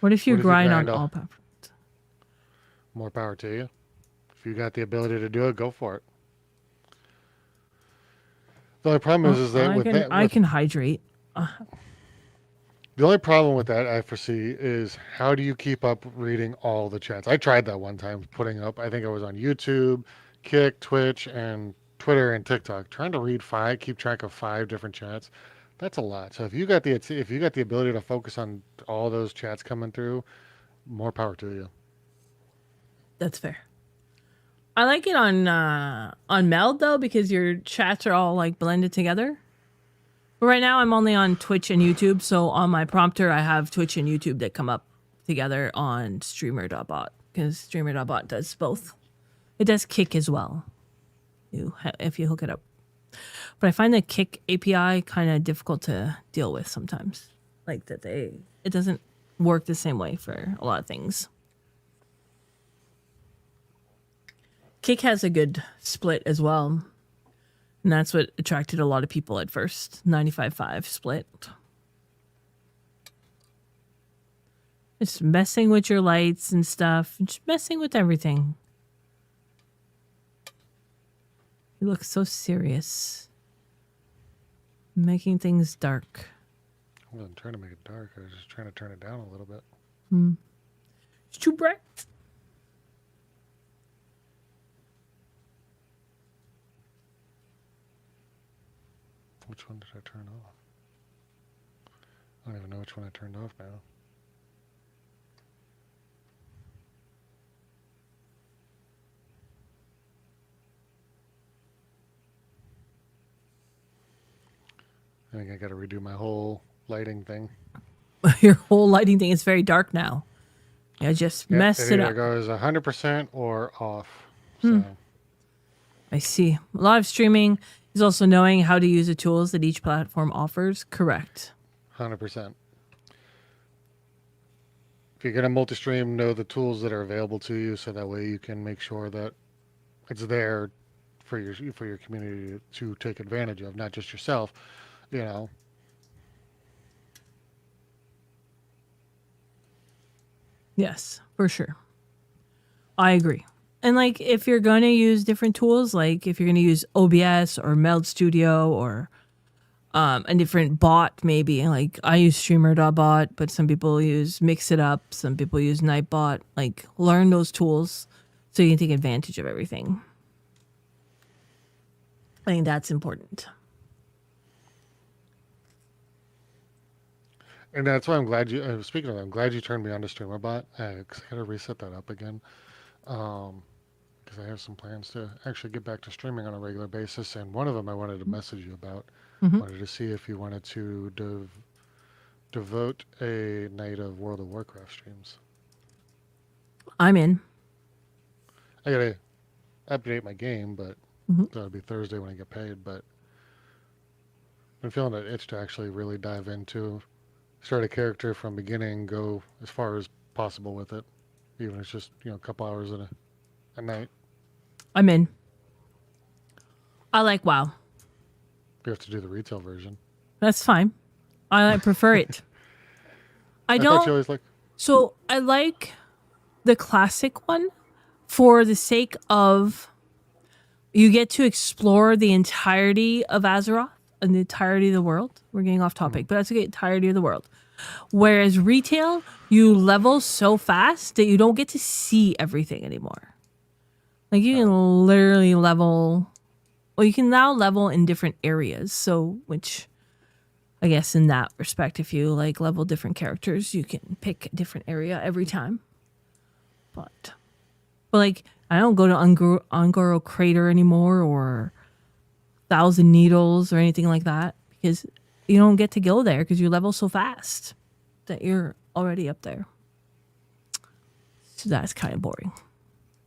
What if you What if you grind on grind all platforms? more power to you? If you got the ability to do it, go for it. The only problem is that I can hydrate. the only problem with that I foresee is how do you keep up reading all the chats? I tried that one time, putting up. I think I was on YouTube, Kick, Twitch, and Twitter and TikTok, trying to keep track of 5 different chats. That's a lot. So if you got the ability to focus on all those chats coming through, more power to you. That's fair. I like it on Meld though because your chats are all like blended together. But right now I'm only on Twitch and YouTube, so on my prompter I have Twitch and YouTube that come up together on streamer.bot because streamer.bot does both. It does Kick as well. If you hook it up. But I find the Kick API kind of difficult to deal with sometimes. Like it doesn't work the same way for a lot of things. Kick has a good split as well. And that's what attracted a lot of people at first. 95.5 split. Just messing with your lights and stuff. Just messing with everything. You look so serious. Making things dark. I wasn't trying to make it dark. I was just trying to turn it down a little bit. It's too bright. Which one did I turn off? I don't even know which one I turned off now. I think I got to redo my whole lighting thing. Your whole lighting thing is very dark now. I just messed it It up. either goes 100% or off. So I see. Live streaming is also knowing how to use the tools that each platform offers. Correct. 100%. if you're going to multi-stream, know the tools that are available to you, so that way you can make sure that it's there for your community to take advantage of, not just yourself. You know, Yes, for sure. I agree. And like if you're going to use different tools, like if you're going to use OBS or Meld Studio or a different bot, maybe like I use Streamer.bot, but some people use Mix It Up, some people use Nightbot. Like learn those tools so you can take advantage of everything. I think that's important. and that's why I'm glad you. Speaking of that, I'm glad you turned me on to StreamerBot, because I got to reset that up again. Um, because I have some plans to actually get back to streaming on a regular basis, and one of them I wanted to message you about. Hmm. Wanted to see if you wanted to devote a night of World of Warcraft streams. I'm in. I gotta update my game, but Hmm. that'll be Thursday when I get paid. But I'm feeling an itch to actually really dive into, start a character from beginning, go as far as possible with it, even if it's just a couple hours a night. I'm in. I like WoW. You have to do the retail version. That's fine. I prefer it. I I thought you don't. always like. So I like the classic one for the sake of you get to explore the entirety of Azeroth and the entirety of the world. We're getting off topic, but that's the entirety of the world. Whereas retail, you level so fast that you don't get to see everything anymore. Like you can literally level, well, you can now level in different areas. So, which I guess in that respect, if you like level different characters, you can pick a different area every time. But like, I don't go to Ungoro Crater anymore or Thousand Needles or anything like that because you don't get to go there because you level so fast that you're already up there. So that's kind of boring.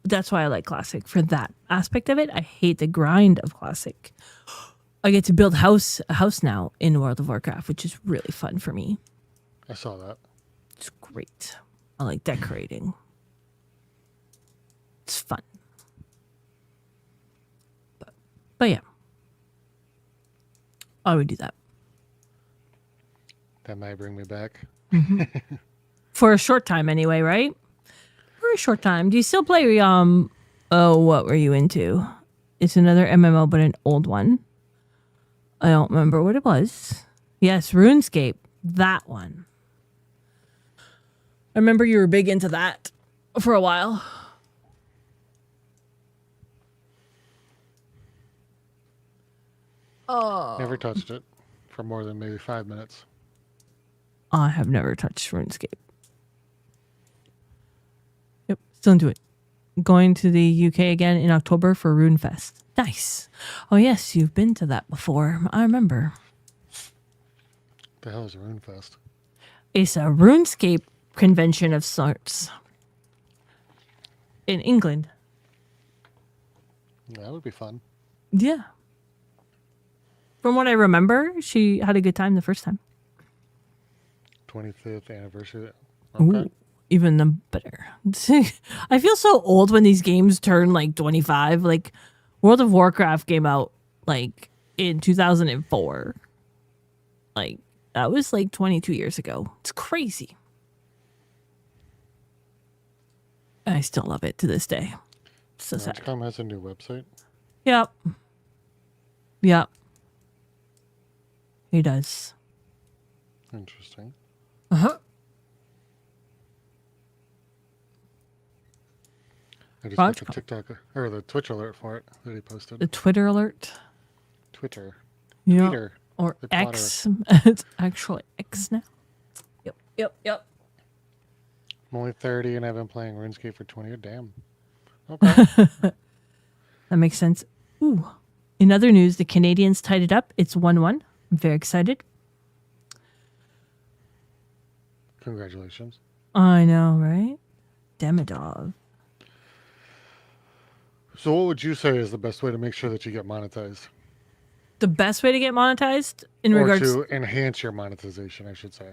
But that's why I like Classic for that aspect of it. I hate the grind of Classic. I get to build a house now in World of Warcraft, which is really fun for me. I saw that. It's great. I like decorating. It's fun. But yeah. I would do that. That might bring me back. For a short time anyway, right? For a short time. Do you still play oh, what were you into? It's another MMO but an old one. I don't remember what it was. Yes, RuneScape. That one. I remember you were big into that for a while. Never touched it for more than maybe 5 minutes. I have never touched RuneScape. Yep, still into it. Going to the UK again in October for RuneFest. Nice. Oh yes, you've been to that before. I remember. The hell is a RuneFest? It's a RuneScape convention of sorts in England. Yeah, that would be fun. Yeah. From what I remember, she had a good time the first time. 25th anniversary. Okay. Ooh, even better. I feel so old when these games turn like 25. Like World of Warcraft came out like in 2004. Like that was like 22 years ago. It's crazy. I still love it to this day. It's so sad. Matchcom has a new website. Yep. Yep. He does. Interesting. Uh-huh. I just got the Matchcom. TikTok or the Twitch alert for it that he posted. The Twitter alert. Twitter. Yeah. Twitter. Or The X. It's actually X now. Yep. I'm only 30 and I've been playing RuneScape for 20 years. Damn. Okay. That makes sense. Ooh. In other news, the Canadians tied it up. It's 1-1. I'm very excited. Congratulations. I know, right? Demidov. So what would you say is the best way to make sure that you get monetized? The best way to get monetized in or regards to enhance your monetization, I should say.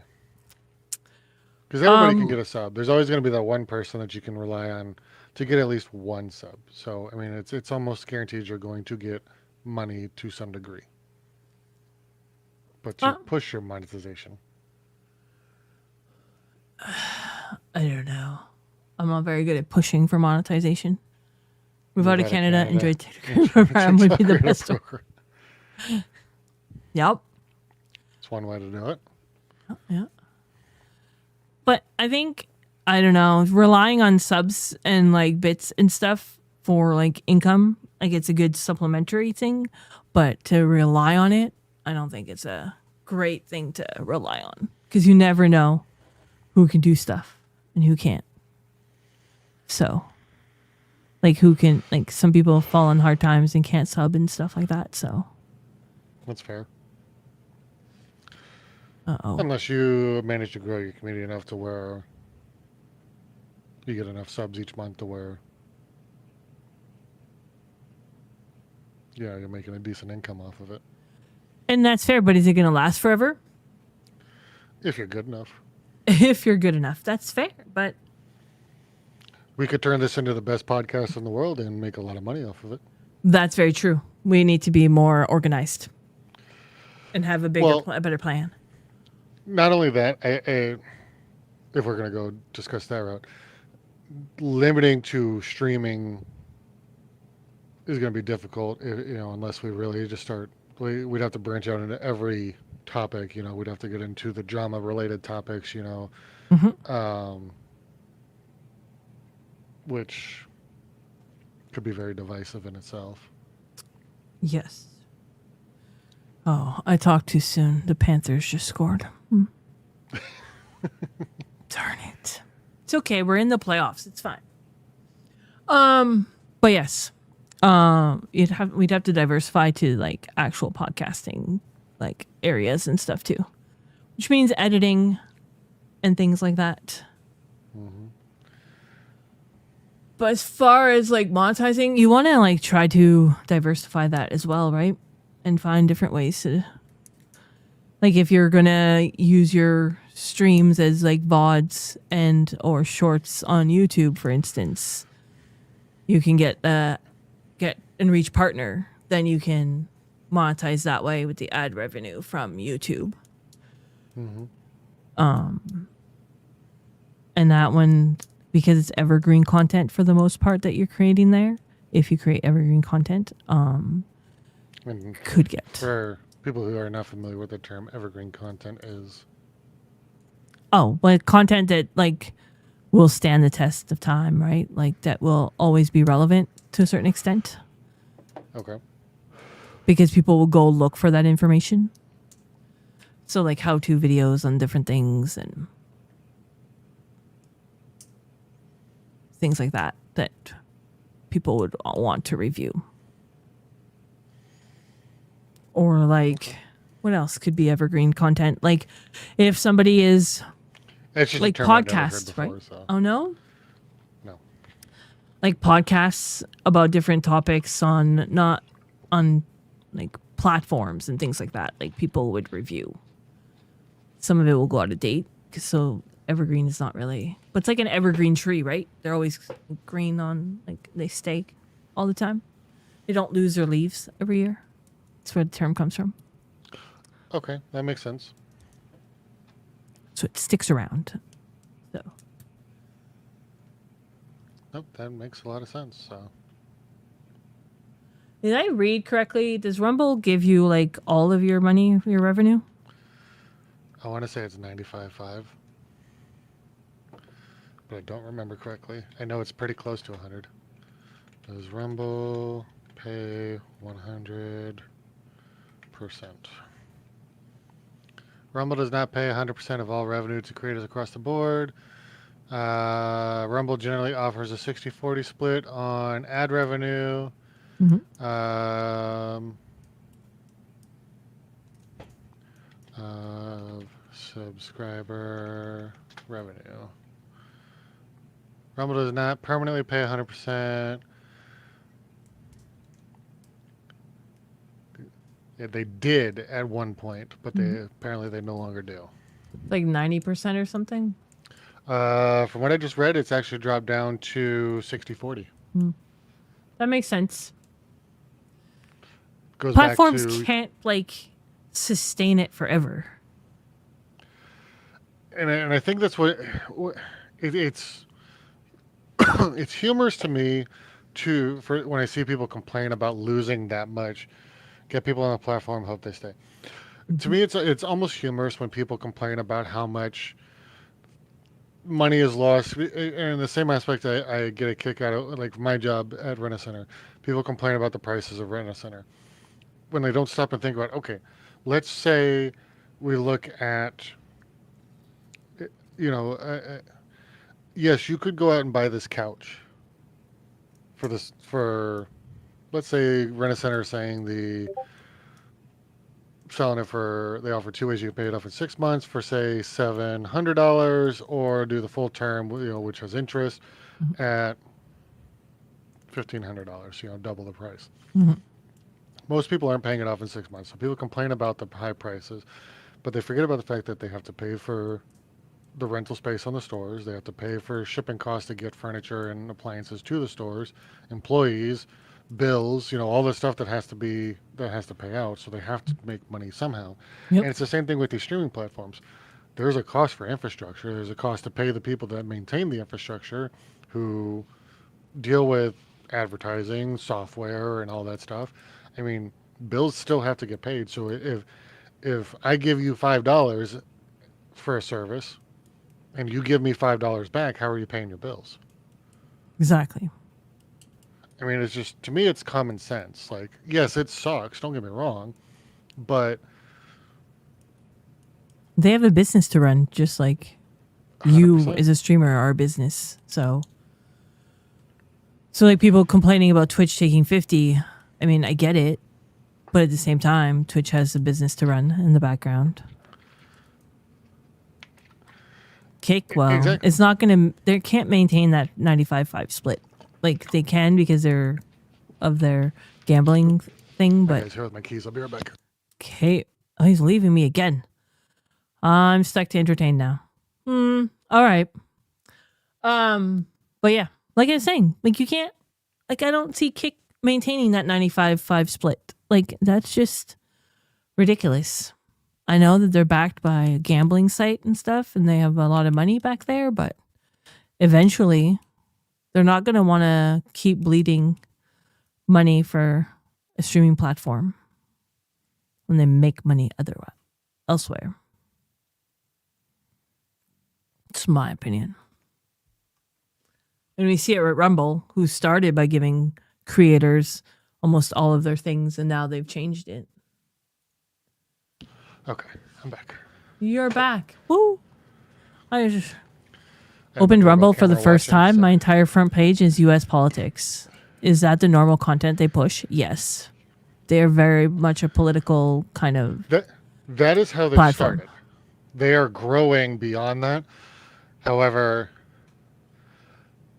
Because everybody can get a sub. There's always going to be that one person that you can rely on to get at least one sub. So I mean, it's almost guaranteed you're going to get money to some degree. But to push your monetization, I don't know. I'm not very good at pushing for monetization. Move out of Canada, enjoy TikTok program would be the best one. Yep. It's one way to do it. Yeah. But I think, I don't know, relying on subs and like bits and stuff for like income, like it's a good supplementary thing. But to rely on it, I don't think it's a great thing to rely on. Because you never know who can do stuff and who can't. So, like who can, like some people fall on hard times and can't sub and stuff like that. So. That's fair. Uh-oh. Unless you manage to grow your community enough to where you get enough subs each month to where, yeah, you're making a decent income off of it. And that's fair, but is it going to last forever? If you're good enough. If you're good enough, that's fair. But we could turn this into the best podcast in the world and make a lot of money off of it. That's very true. We need to be more organized and have a better plan. Not only that, if we're going to go discuss that route, limiting to streaming is going to be difficult, unless we really just start. We'd have to branch out into every topic. We'd have to get into the drama-related topics. Which could be very divisive in itself. Yes. Oh, I talked too soon. The Panthers just scored. Darn it. It's okay. We're in the playoffs. It's fine. But yes. We'd have to diversify to like actual podcasting like areas and stuff too. Which means editing and things like that. Mm-hmm. But as far as like monetizing, you want to like try to diversify that as well, right? And find different ways to, like, if you're gonna use your streams as like VODs and or shorts on YouTube, for instance, you can get and reach partner. Then you can monetize that way with the ad revenue from YouTube. Mm-hmm. And that one, because it's evergreen content for the most part that you're creating there. If you create evergreen content, could get. For people who are not familiar with the term, evergreen content is. Oh, like content that like will stand the test of time, right? Like that will always be relevant to a certain extent. Okay. Because people will go look for that information. So like how-to videos on different things and things like that people would want to review. Or like, what else could be evergreen content? Like if somebody is like podcasts, before, right? So. Oh, no? No. Like podcasts about different topics not on like platforms and things like that. Like people would review. Some of it will go out of date. So evergreen is not really, but it's like an evergreen tree, right? They're always green on, like they stay all the time. They don't lose their leaves every year. That's where the term comes from. Okay, that makes sense. So it sticks around. So. Nope, that makes a lot of sense. So. Did I read correctly? Does Rumble give you like all of your money, your revenue? I want to say it's 95.5. But I don't remember correctly. I know it's pretty close to 100. Does Rumble pay 100%? Rumble does not pay 100% of all revenue to creators across the board. Rumble generally offers a 60-40 split on ad revenue. Mm-hmm. Of subscriber revenue. Rumble does not permanently pay 100%. Yeah, they did at one point, but apparently they no longer do. Like 90% or something? From what I just read, it's actually dropped down to 60/40. That makes sense. Goes back Platforms to, can't like sustain it forever. and I think that's it's it's humorous to me for when I see people complain about losing that much. Get people on the platform, hope they stay. To Mhm. me, it's almost humorous when people complain about how much money is lost. And in the same aspect, I get a kick out of like my job at Rent a Center. People complain about the prices of Rent a Center when they don't stop and think about, okay, let's say we look at, you know, yes, you could go out and buy this couch for let's say Rent a Center is saying the selling it for, they offer two ways you can pay it off in 6 months for say $700, or do the full term, which has interest at $1,500, double the price. Mhm. Most people aren't paying it off in 6 months, so people complain about the high prices, but they forget about the fact that they have to pay for the rental space on the stores. They have to pay for shipping costs to get furniture and appliances to the stores, employees, bills, all the stuff that has to pay out. So they have to make money somehow. Yep. And it's the same thing with these streaming platforms. There's a cost for infrastructure. There's a cost to pay the people that maintain the infrastructure, who deal with advertising, software, and all that stuff. I mean, bills still have to get paid. So if I give you $5 for a service and you give me $5 back, how are you paying your bills? Exactly. I mean, it's just, to me, it's common sense. Like, yes, it sucks. Don't get me wrong, but They have a business to run, just like you 100%. as a streamer are a business. So like people complaining about Twitch taking 50. I mean, I get it, but at the same time, Twitch has a business to run in the background. Kick, well, Exactly. it's not going to, they can't maintain that 95-5 split. Like they can because they're of their gambling thing, All right, but guys, here with my keys. I'll be right back. okay. Oh, he's leaving me again. I'm stuck to entertain now. All right. But yeah, like I was saying, like you can't, like I don't see Kick maintaining that 95-5 split. Like that's just ridiculous. I know that they're backed by a gambling site and stuff and they have a lot of money back there, but eventually they're not going to want to keep bleeding money for a streaming platform when they make money otherwise elsewhere. It's my opinion. And we see it at Rumble, who started by giving creators almost all of their things, and now they've changed it. Okay, I'm back. You're back. Woo! I just I have my opened doorbell Rumble for the camera first watching, time. so My entire front page is US politics. Is that the normal content they push? Yes. They're very much a political kind of that is how they platform. started. They are growing beyond that. However,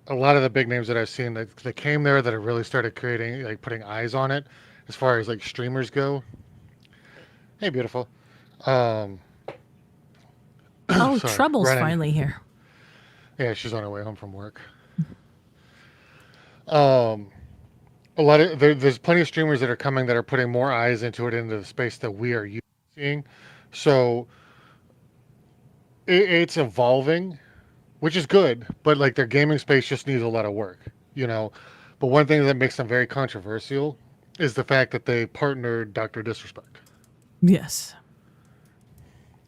a lot of the big names that I've seen that came there that have really started creating, like putting eyes on it, as far as like streamers go. Hey, beautiful. Um, Oh, sorry, Trouble's running. finally here. Yeah, she's on her way home from work. Um, a lot of there's plenty of streamers that are coming that are putting more eyes into the space that we are used to seeing. So it's evolving, which is good, but like their gaming space just needs a lot of work, you know. But one thing that makes them very controversial is the fact that they partnered Dr. Disrespect. Yes.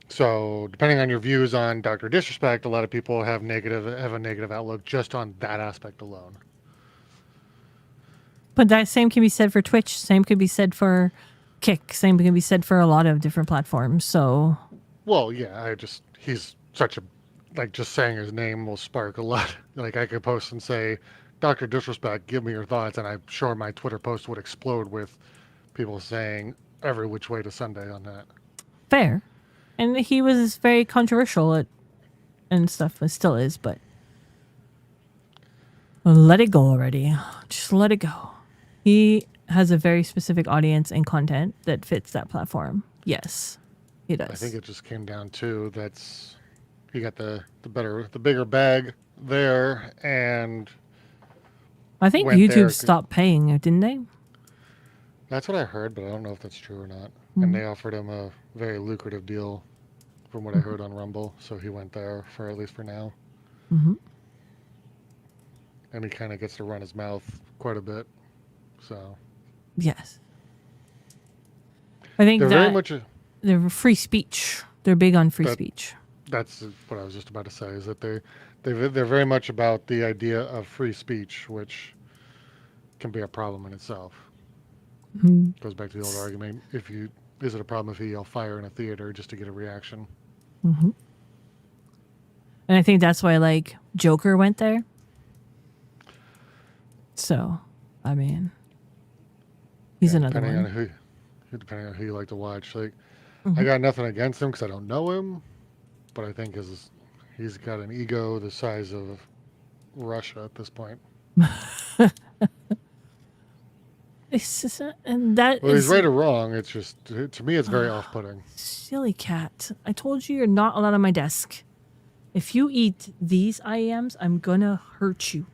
So depending on your views on Dr. Disrespect, a lot of people have a negative outlook just on that aspect alone. But that same can be said for Twitch. Same could be said for Kick. Same can be said for a lot of different platforms. So Well, yeah, he's such a, like, just saying his name will spark a lot. Like, I could post and say, Dr. Disrespect, give me your thoughts, and I'm sure my Twitter post would explode with people saying every which way to Sunday on that. fair. And he was very controversial and stuff. It still is, but let it go already. Just let it go. He has a very specific audience and content that fits that platform. Yes, he I think does. it just came down to that's he got the bigger bag there, and I think went YouTube there. stopped paying, didn't they? That's what I heard, but I don't know if that's true or not. And Mm-hmm. they offered him a very lucrative deal, from what I heard on Rumble. So he went there for at least for now, Mm-hmm. and he kind of gets to run his mouth quite a bit. So Yes. I think they're very that much. they're free speech. They're big on free That speech. that's what I was just about to say. Is that they're very much about the idea of free speech, which can be a problem in itself. Mm-hmm. Goes back to the old argument: if you is it a problem if you yell fire in a theater just to get a reaction? Mm-hmm. And I think that's why like Joker went there. So, I mean, he's Yeah, another one. depending on who you like to watch. Like I Mm-hmm. got nothing against him because I don't know him, but I think he's got an ego the size of Russia at this point. It's just, and that Well, he's is right or wrong. It's just to me, it's very off-putting. silly cat. I told you you're not allowed on my desk. If you eat these IAMs, I'm gonna hurt you.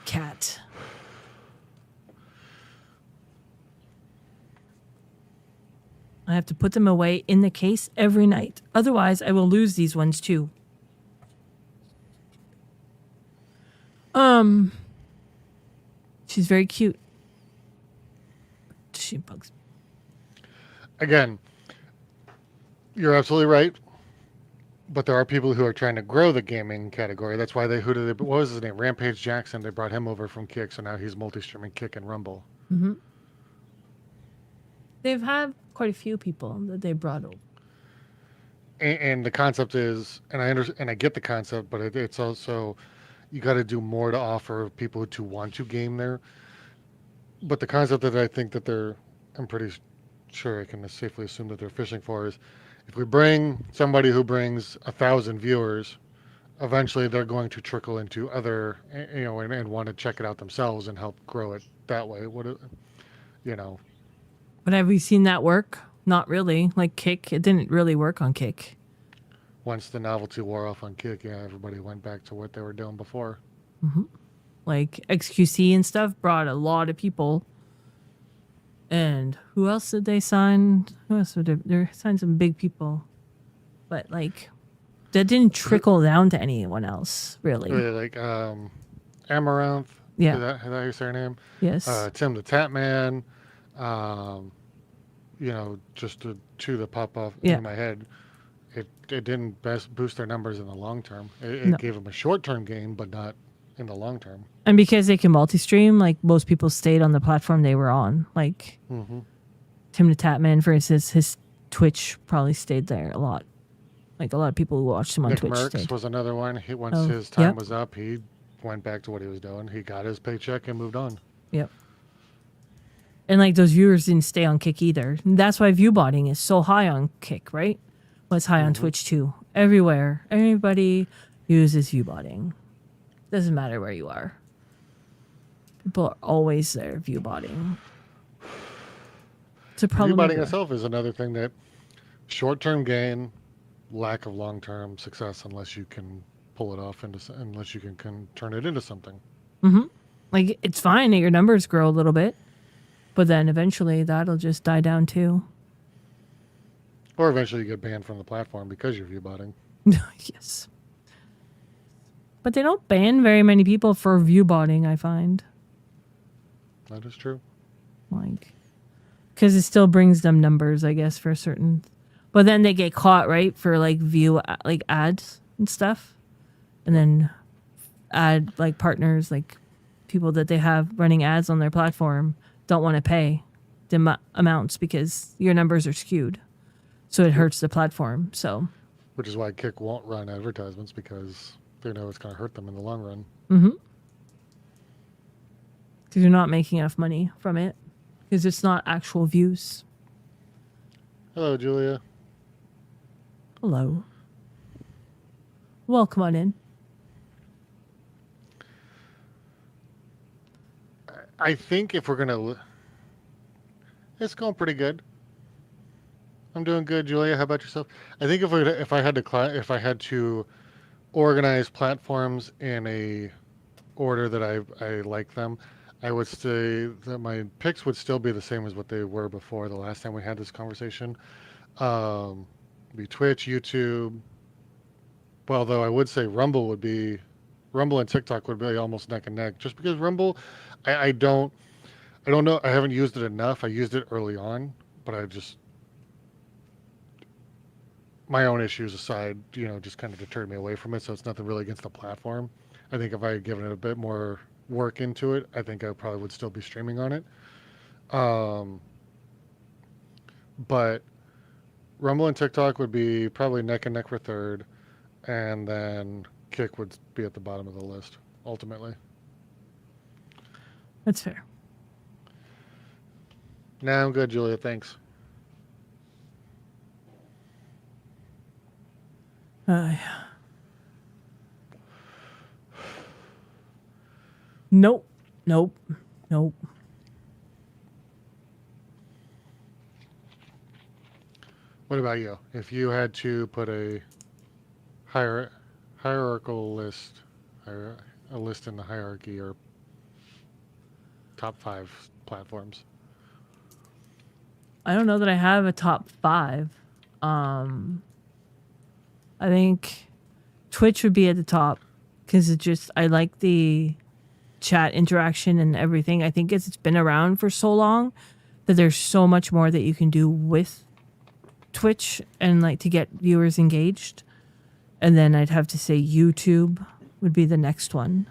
Cat. I have to put them away in the case every night. Otherwise, I will lose these ones too. She's very cute. She bugs me. Again, you're absolutely right. But there are people who are trying to grow the gaming category. That's why what was his name? Rampage Jackson. They brought him over from Kick, so now he's multi-streaming Kick and Rumble. Mm-hmm. They've had quite a few people that they brought over. And the concept is, and I understand, and I get the concept, but it's also you got to do more to offer people to want to game there. But the concept that I think that I'm pretty sure I can safely assume that they're fishing for is, if we bring somebody who brings 1,000 viewers, eventually they're going to trickle into other, and want to check it out themselves and help grow it that way. You know, But have we seen that work? Not really. Like Kick, it didn't really work on Kick. once the novelty wore off on Kick, yeah, everybody went back to what they were doing before. Mm-hmm. Like XQC and stuff brought a lot of people. And who else did they sign? Who else did they signed some big people? But like that didn't trickle down to anyone else, really. Like Amaranth, Yeah. is that how you say her name? Yes. Tim the Tatman, just to chew the pop off Yeah. in my head. It didn't boost their numbers in the long term. It No. gave them a short term gain, but not in the long term. And because they can multi-stream, like most people stayed on the platform they were on. Like Mm-hmm. Tim the Tatman, for instance, his Twitch probably stayed there a lot. Like a lot of people who watched him on Nick Twitch Merckx stayed. was another one. Once Oh, his time yep. was up, he went back to what he was doing. He got his paycheck and moved on. Yep. And like those viewers didn't stay on Kick either. And that's why viewbotting is so high on Kick, right? Well, it's high on Twitch too. Everywhere. Everybody uses viewbotting. Doesn't matter where you are. People are always there viewbotting. It's a problem. Viewbotting itself is another thing that short term gain, lack of long term success unless you can pull it off unless you can turn it into something. Mm-hmm. Like it's fine that your numbers grow a little bit, but then eventually that'll just die down too. Or eventually you get banned from the platform because you're viewbotting. Yes. But they don't ban very many people for viewbotting, I find. That is true. Like, because it still brings them numbers, I guess, for certain. But then they get caught, right, for like like ads and stuff. And then ad like partners, like people that they have running ads on their platform don't want to pay the amounts because your numbers are skewed. So it hurts the platform. So, Which is why Kick won't run advertisements, because they know it's going to hurt them in the long run. mm-hmm. Because you're not making enough money from it. Because it's not actual views. Hello, Julia. Hello. Welcome on in. I think if we're going to... It's going pretty good. I'm doing good, Julia. How about yourself? I think if I had to organize platforms in a order that I like them, I would say that my picks would still be the same as what they were before the last time we had this conversation. Um, be Twitch, YouTube. Well, though I would say Rumble and TikTok would be almost neck and neck, just because Rumble, I I don't know, I haven't used it enough. I used it early on, but I just my own issues aside, just kind of deterred me away from it. So it's nothing really against the platform. I think if I had given it a bit more work into it, I think I probably would still be streaming on it. Um, but Rumble and TikTok would be probably neck and neck for third, and then Kick would be at the bottom of the list ultimately. That's fair. Nah, I'm good, Julia. Thanks. Uh, nope. Nope. Nope. What about you? If you had to put a hierarchical list, a list in the hierarchy or top 5 platforms. I don't know that I have a top 5. I think Twitch would be at the top because I like the chat interaction and everything. I think it's been around for so long that there's so much more that you can do with Twitch and like to get viewers engaged. And then I'd have to say YouTube would be the next one.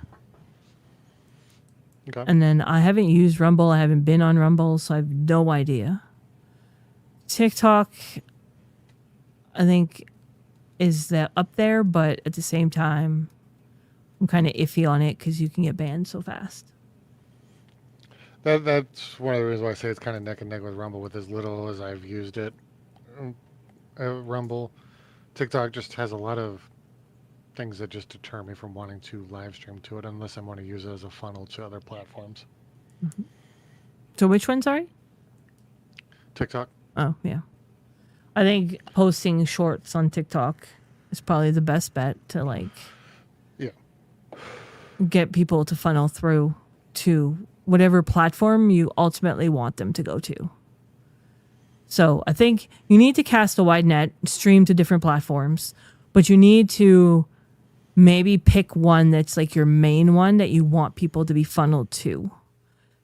Okay. And then I haven't used Rumble. I haven't been on Rumble, so I have no idea. TikTok, I think, is that up there, but at the same time, I'm kind of iffy on it because you can get banned so fast. That's one of the reasons why I say it's kind of neck and neck with Rumble. With as little as I've used it, Rumble, TikTok just has a lot of things that just deter me from wanting to live stream to it unless I want to use it as a funnel to other platforms. Mm-hmm. So which one, sorry? TikTok. Oh, yeah. I think posting shorts on TikTok is probably the best bet to like get people to funnel through to whatever platform you ultimately want them to go to. So I think you need to cast a wide net, stream to different platforms, but you need to maybe pick one that's like your main one that you want people to be funneled to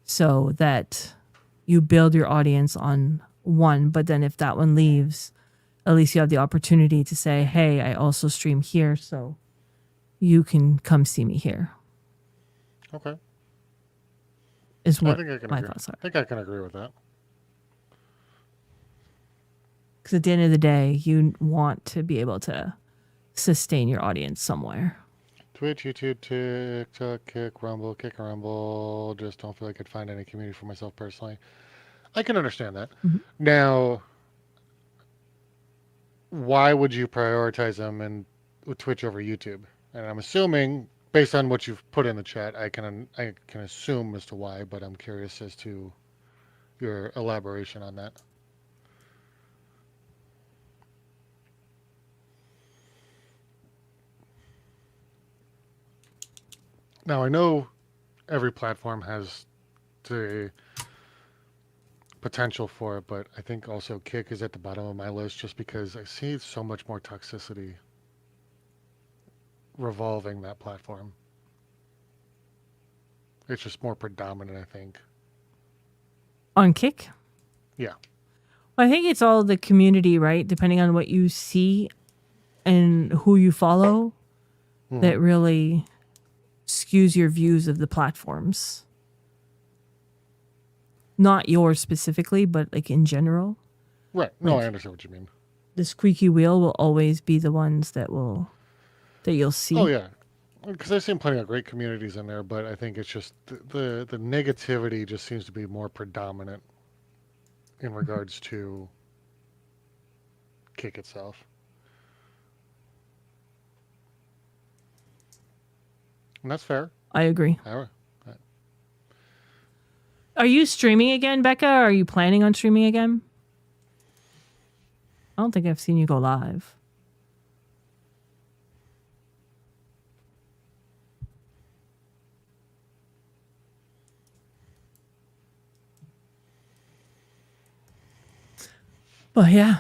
so that you build your audience on one. But then if that one leaves, at least you have the opportunity to say, hey, I also stream here, so you can come see me here. Okay. Is what I think I can my agree. thoughts are. I think I can agree with that. Because at the end of the day, you want to be able to sustain your audience somewhere. Twitch, YouTube, TikTok, Kick, Rumble, Kick and Rumble. Just don't feel like I'd find any community for myself personally. I can understand that. Mm-hmm. Now, why would you prioritize them and with Twitch over YouTube? And I'm assuming, based on what you've put in the chat, I can assume as to why, but I'm curious as to your elaboration on that. Now, I know every platform has the potential for it, but I think also Kick is at the bottom of my list just because I see so much more toxicity revolving that platform. It's just more predominant, I think. On Kick? Yeah. Well, I think it's all the community, right? Depending on what you see and who you follow, that really skews your views of the platforms. Not yours specifically, but like in general. Right. No, like, I understand what you mean. The squeaky wheel will always be the ones that you'll see. Oh yeah, because I've seen plenty of great communities in there, but I think it's just the negativity just seems to be more predominant in regards to Kick itself. And that's fair. I agree. Are you streaming again, Becca? Are you planning on streaming again? I don't think I've seen you go live. But yeah.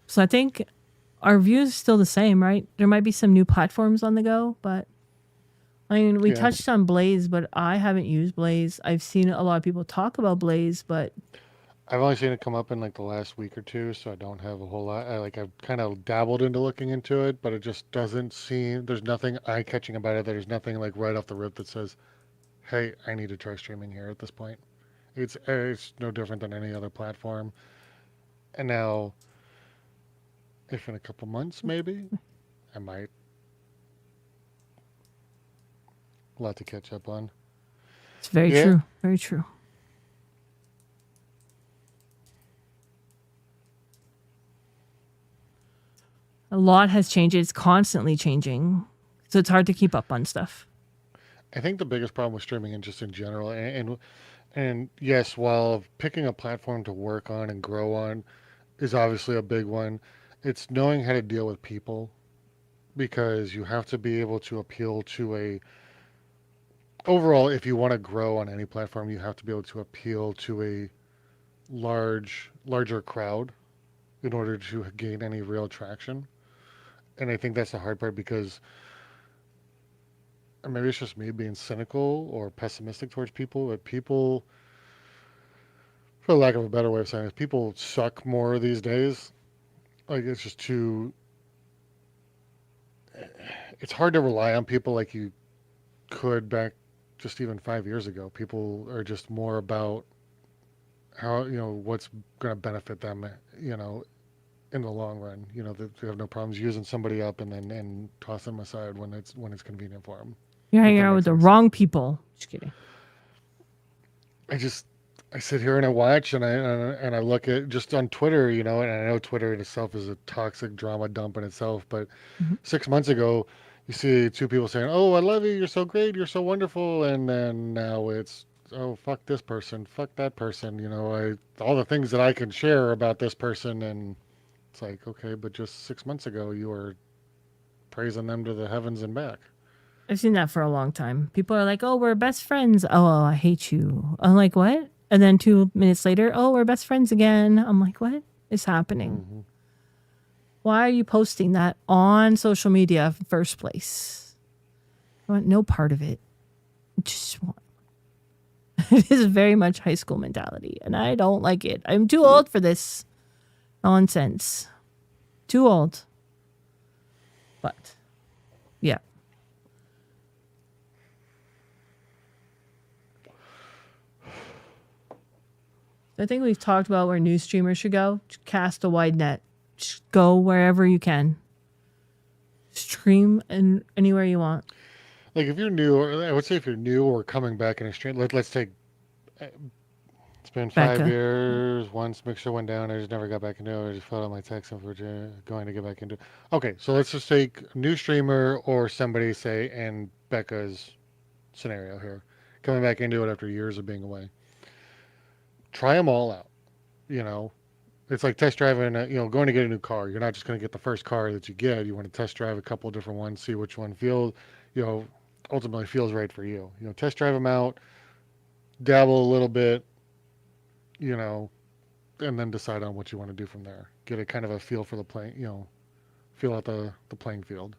So I think our view is still the same, right? There might be some new platforms on the go, but I mean, we Yeah. touched on Blaze, but I haven't used Blaze. I've seen a lot of people talk about Blaze, but I've only seen it come up in like the last week or two, so I don't have a whole lot. I've kind of dabbled into looking into it, but it just doesn't seem there's nothing eye-catching about it. There's nothing like right off the rip that says, "Hey, I need to try streaming here." At this point, it's no different than any other platform. And now, if in a couple months maybe, I might a lot to catch up on. it's very Yeah, true. Very true. A lot has changed. It's constantly changing. So it's hard to keep up on stuff. I think the biggest problem with streaming and just in general, and yes, while picking a platform to work on and grow on is obviously a big one, it's knowing how to deal with people because you have to be able to appeal to a overall if you want to grow on any platform, you have to be able to appeal to a larger crowd in order to gain any real traction. And I think that's the hard part because or maybe it's just me being cynical or pessimistic towards people, but people, for lack of a better way of saying it, people suck more these days. Like it's just too. It's hard to rely on people like you could back just even 5 years ago. People are just more about how what's going to benefit them. You know, in the long run. They have no problems using somebody up and then and toss them aside when it's convenient for them. You're If hanging that out with makes the any sense. wrong people. Just kidding. I just I sit here and I watch and I look at just on Twitter, and I know Twitter in itself is a toxic drama dump in itself. But Mhm. 6 months ago, you see two people saying, "Oh, I love you. You're so great. You're so wonderful," and then now it's, "Oh, fuck this person. Fuck that person." All the things that I can share about this person, and it's like, okay, but just 6 months ago, you were praising them to the heavens and back. I've seen that for a long time. People are like, "Oh, we're best friends." Oh, I hate you. I'm like, "What?" And then 2 minutes later, "Oh, we're best friends again." I'm like, "What is happening? Hmm. Why are you posting that on social media in the first place? I want no part of it. Just want it is very much high school mentality, and I don't like it. I'm too old for this nonsense. Too old. But yeah, I think we've talked about where new streamers should go. Just cast a wide net. Just go wherever you can. Stream and anywhere you want. Like if you're new, or I would say if you're new or coming back in a stream, let's take. It's been five Becca. Yeah. years. Once Mixer went down, I just never got back into it. I just filled out my text and we're going to get back into it. Okay, so let's just take a new streamer or somebody, say, in Becca's scenario here, coming back into it after years of being away. Try them all out. You know, it's like test driving, going to get a new car. You're not just going to get the first car that you get. You want to test drive a couple of different ones, see which one you know, ultimately feels right for you. Test drive them out, dabble a little bit, you know, and then decide on what you want to do from there. Get a kind of a feel for the playing, feel out the playing field.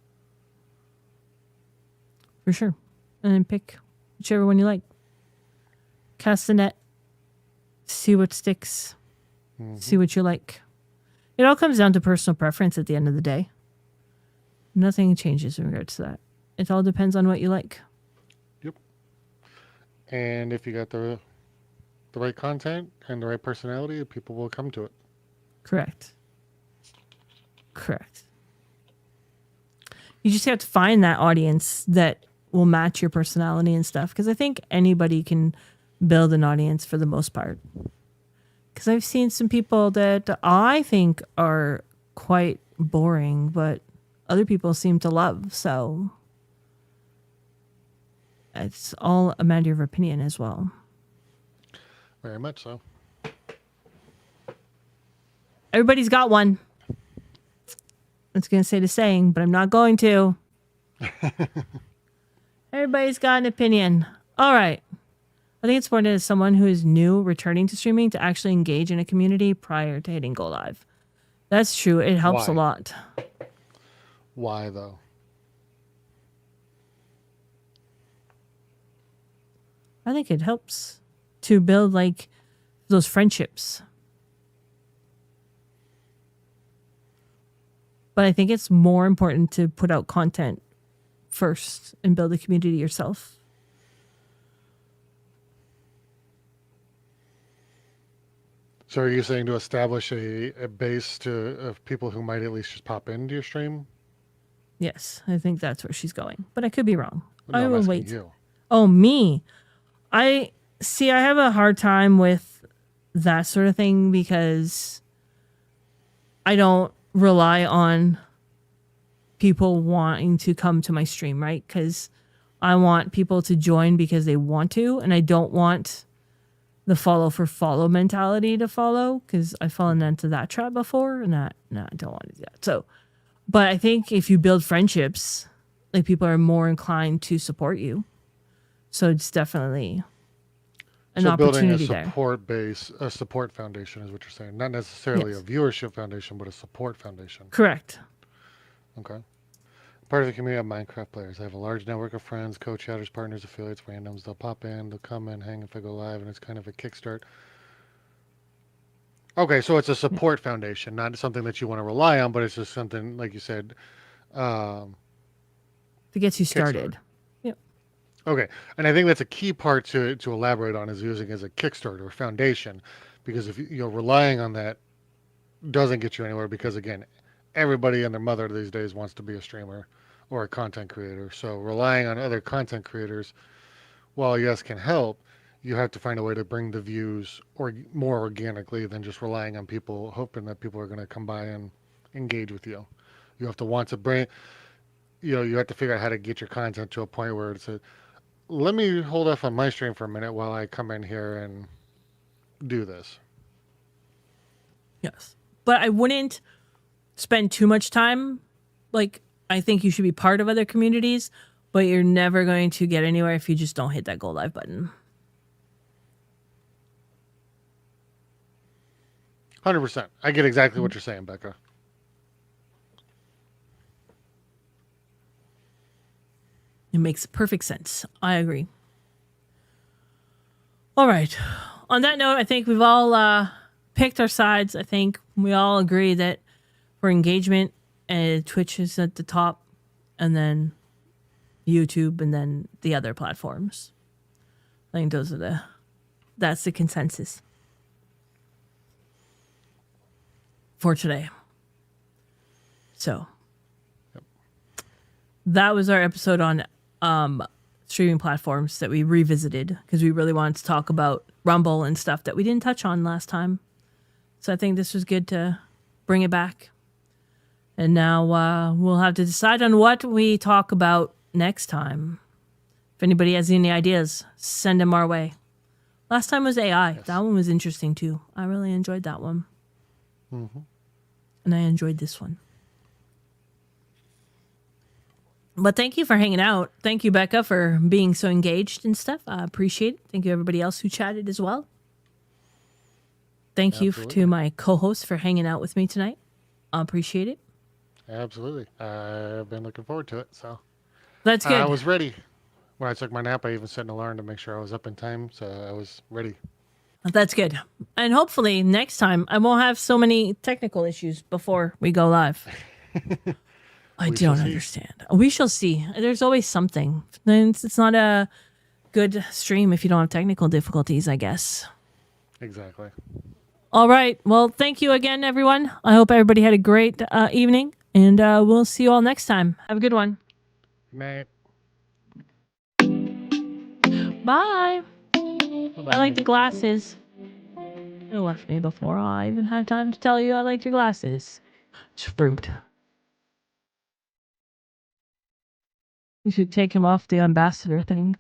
For sure. And then pick whichever one you like. Cast the net. See what sticks. Hmm. See what you like. It all comes down to personal preference at the end of the day. Nothing changes in regards to that. It all depends on what you like. Yep. And if you got the right content and the right personality, people will come to it. Correct. Correct. You just have to find that audience that will match your personality and stuff. Because I think anybody can build an audience for the most part. Because I've seen some people that I think are quite boring, but other people seem to love. So it's all a matter of opinion as well. Very much so. Everybody's got one. I was going to say the saying, but I'm not going to. Everybody's got an opinion. All right. I think it's important as someone who is new returning to streaming to actually engage in a community prior to hitting go live. That's true. It helps a Why? lot. Why though? I think it helps to build like those friendships. But I think it's more important to put out content first and build a community yourself. So are you saying to establish a base of people who might at least just pop into your stream? Yes, I think that's where she's going. But I could be wrong. No, I I'm will asking wait. you. Oh, me. I have a hard time with that sort of thing because I don't rely on people wanting to come to my stream, right? Because I want people to join because they want to, and I don't want the follow for follow mentality to follow because I've fallen into that trap before, and I don't want to do that. So, but I think if you build friendships, like people are more inclined to support you. So it's definitely an opportunity there. So building a support base, a support foundation is what you're saying. Not necessarily a viewership foundation, but a support foundation. Correct. Okay. Part of the community of Minecraft players. I have a large network of friends, co-chatters, partners, affiliates, randoms. They'll pop in, they'll come and hang if I go live, and it's kind of a kickstart. Okay, so it's a support foundation, not something that you want to rely on, but it's just something, like you said, To get you started. Yep. Okay, and I think that's a key part to elaborate on is using as a kickstart or foundation, because if you're relying on that, doesn't get you anywhere. Because again, everybody and their mother these days wants to be a streamer or a content creator. So relying on other content creators, while yes can help, you have to find a way to bring the views or more organically than just relying on people, hoping that people are going to come by and engage with you. You have to want to bring, you have to figure out how to get your content to a point where it's a, let me hold off on my stream for a minute while I come in here and do this. Yes. But I wouldn't spend too much time. Like, I think you should be part of other communities, but you're never going to get anywhere if you just don't hit that go live button. 100%. I get exactly what you're saying, Becca. It makes perfect sense. I agree. All right. On that note, I think we've all picked our sides. I think we all agree that for engagement, Twitch is at the top, and then YouTube, and then the other platforms. I think that's the consensus for today. So that was our episode on streaming platforms that we revisited because we really wanted to talk about Rumble and stuff that we didn't touch on last time. So I think this was good to bring it back. And now we'll have to decide on what we talk about next time. If anybody has any ideas, send them our way. Last time was AI. Yes. That one was interesting too. I really enjoyed that one. Mm-hmm. And I enjoyed this one. But thank you for hanging out. Thank you, Becca, for being so engaged and stuff. I appreciate it. Thank you, everybody else who chatted as well. Thank you to my co-host for hanging out with me tonight. I appreciate it. Absolutely. I've been looking forward to it. So that's good. I was ready. When I took my nap, I even set an alarm to make sure I was up in time. So I was ready. That's good. And hopefully next time I won't have so many technical issues before we go live. I don't understand. We shall see. There's always something. It's not a good stream if you don't have technical difficulties, I guess. Exactly. All right. Well, thank you again, everyone. I hope everybody had a great evening, and we'll see you all next time. Have a good one. Good night. Bye. Bye-bye. I like the glasses. You left me before I even had time to tell you I liked your glasses. It's fruit. You should take him off the ambassador thing.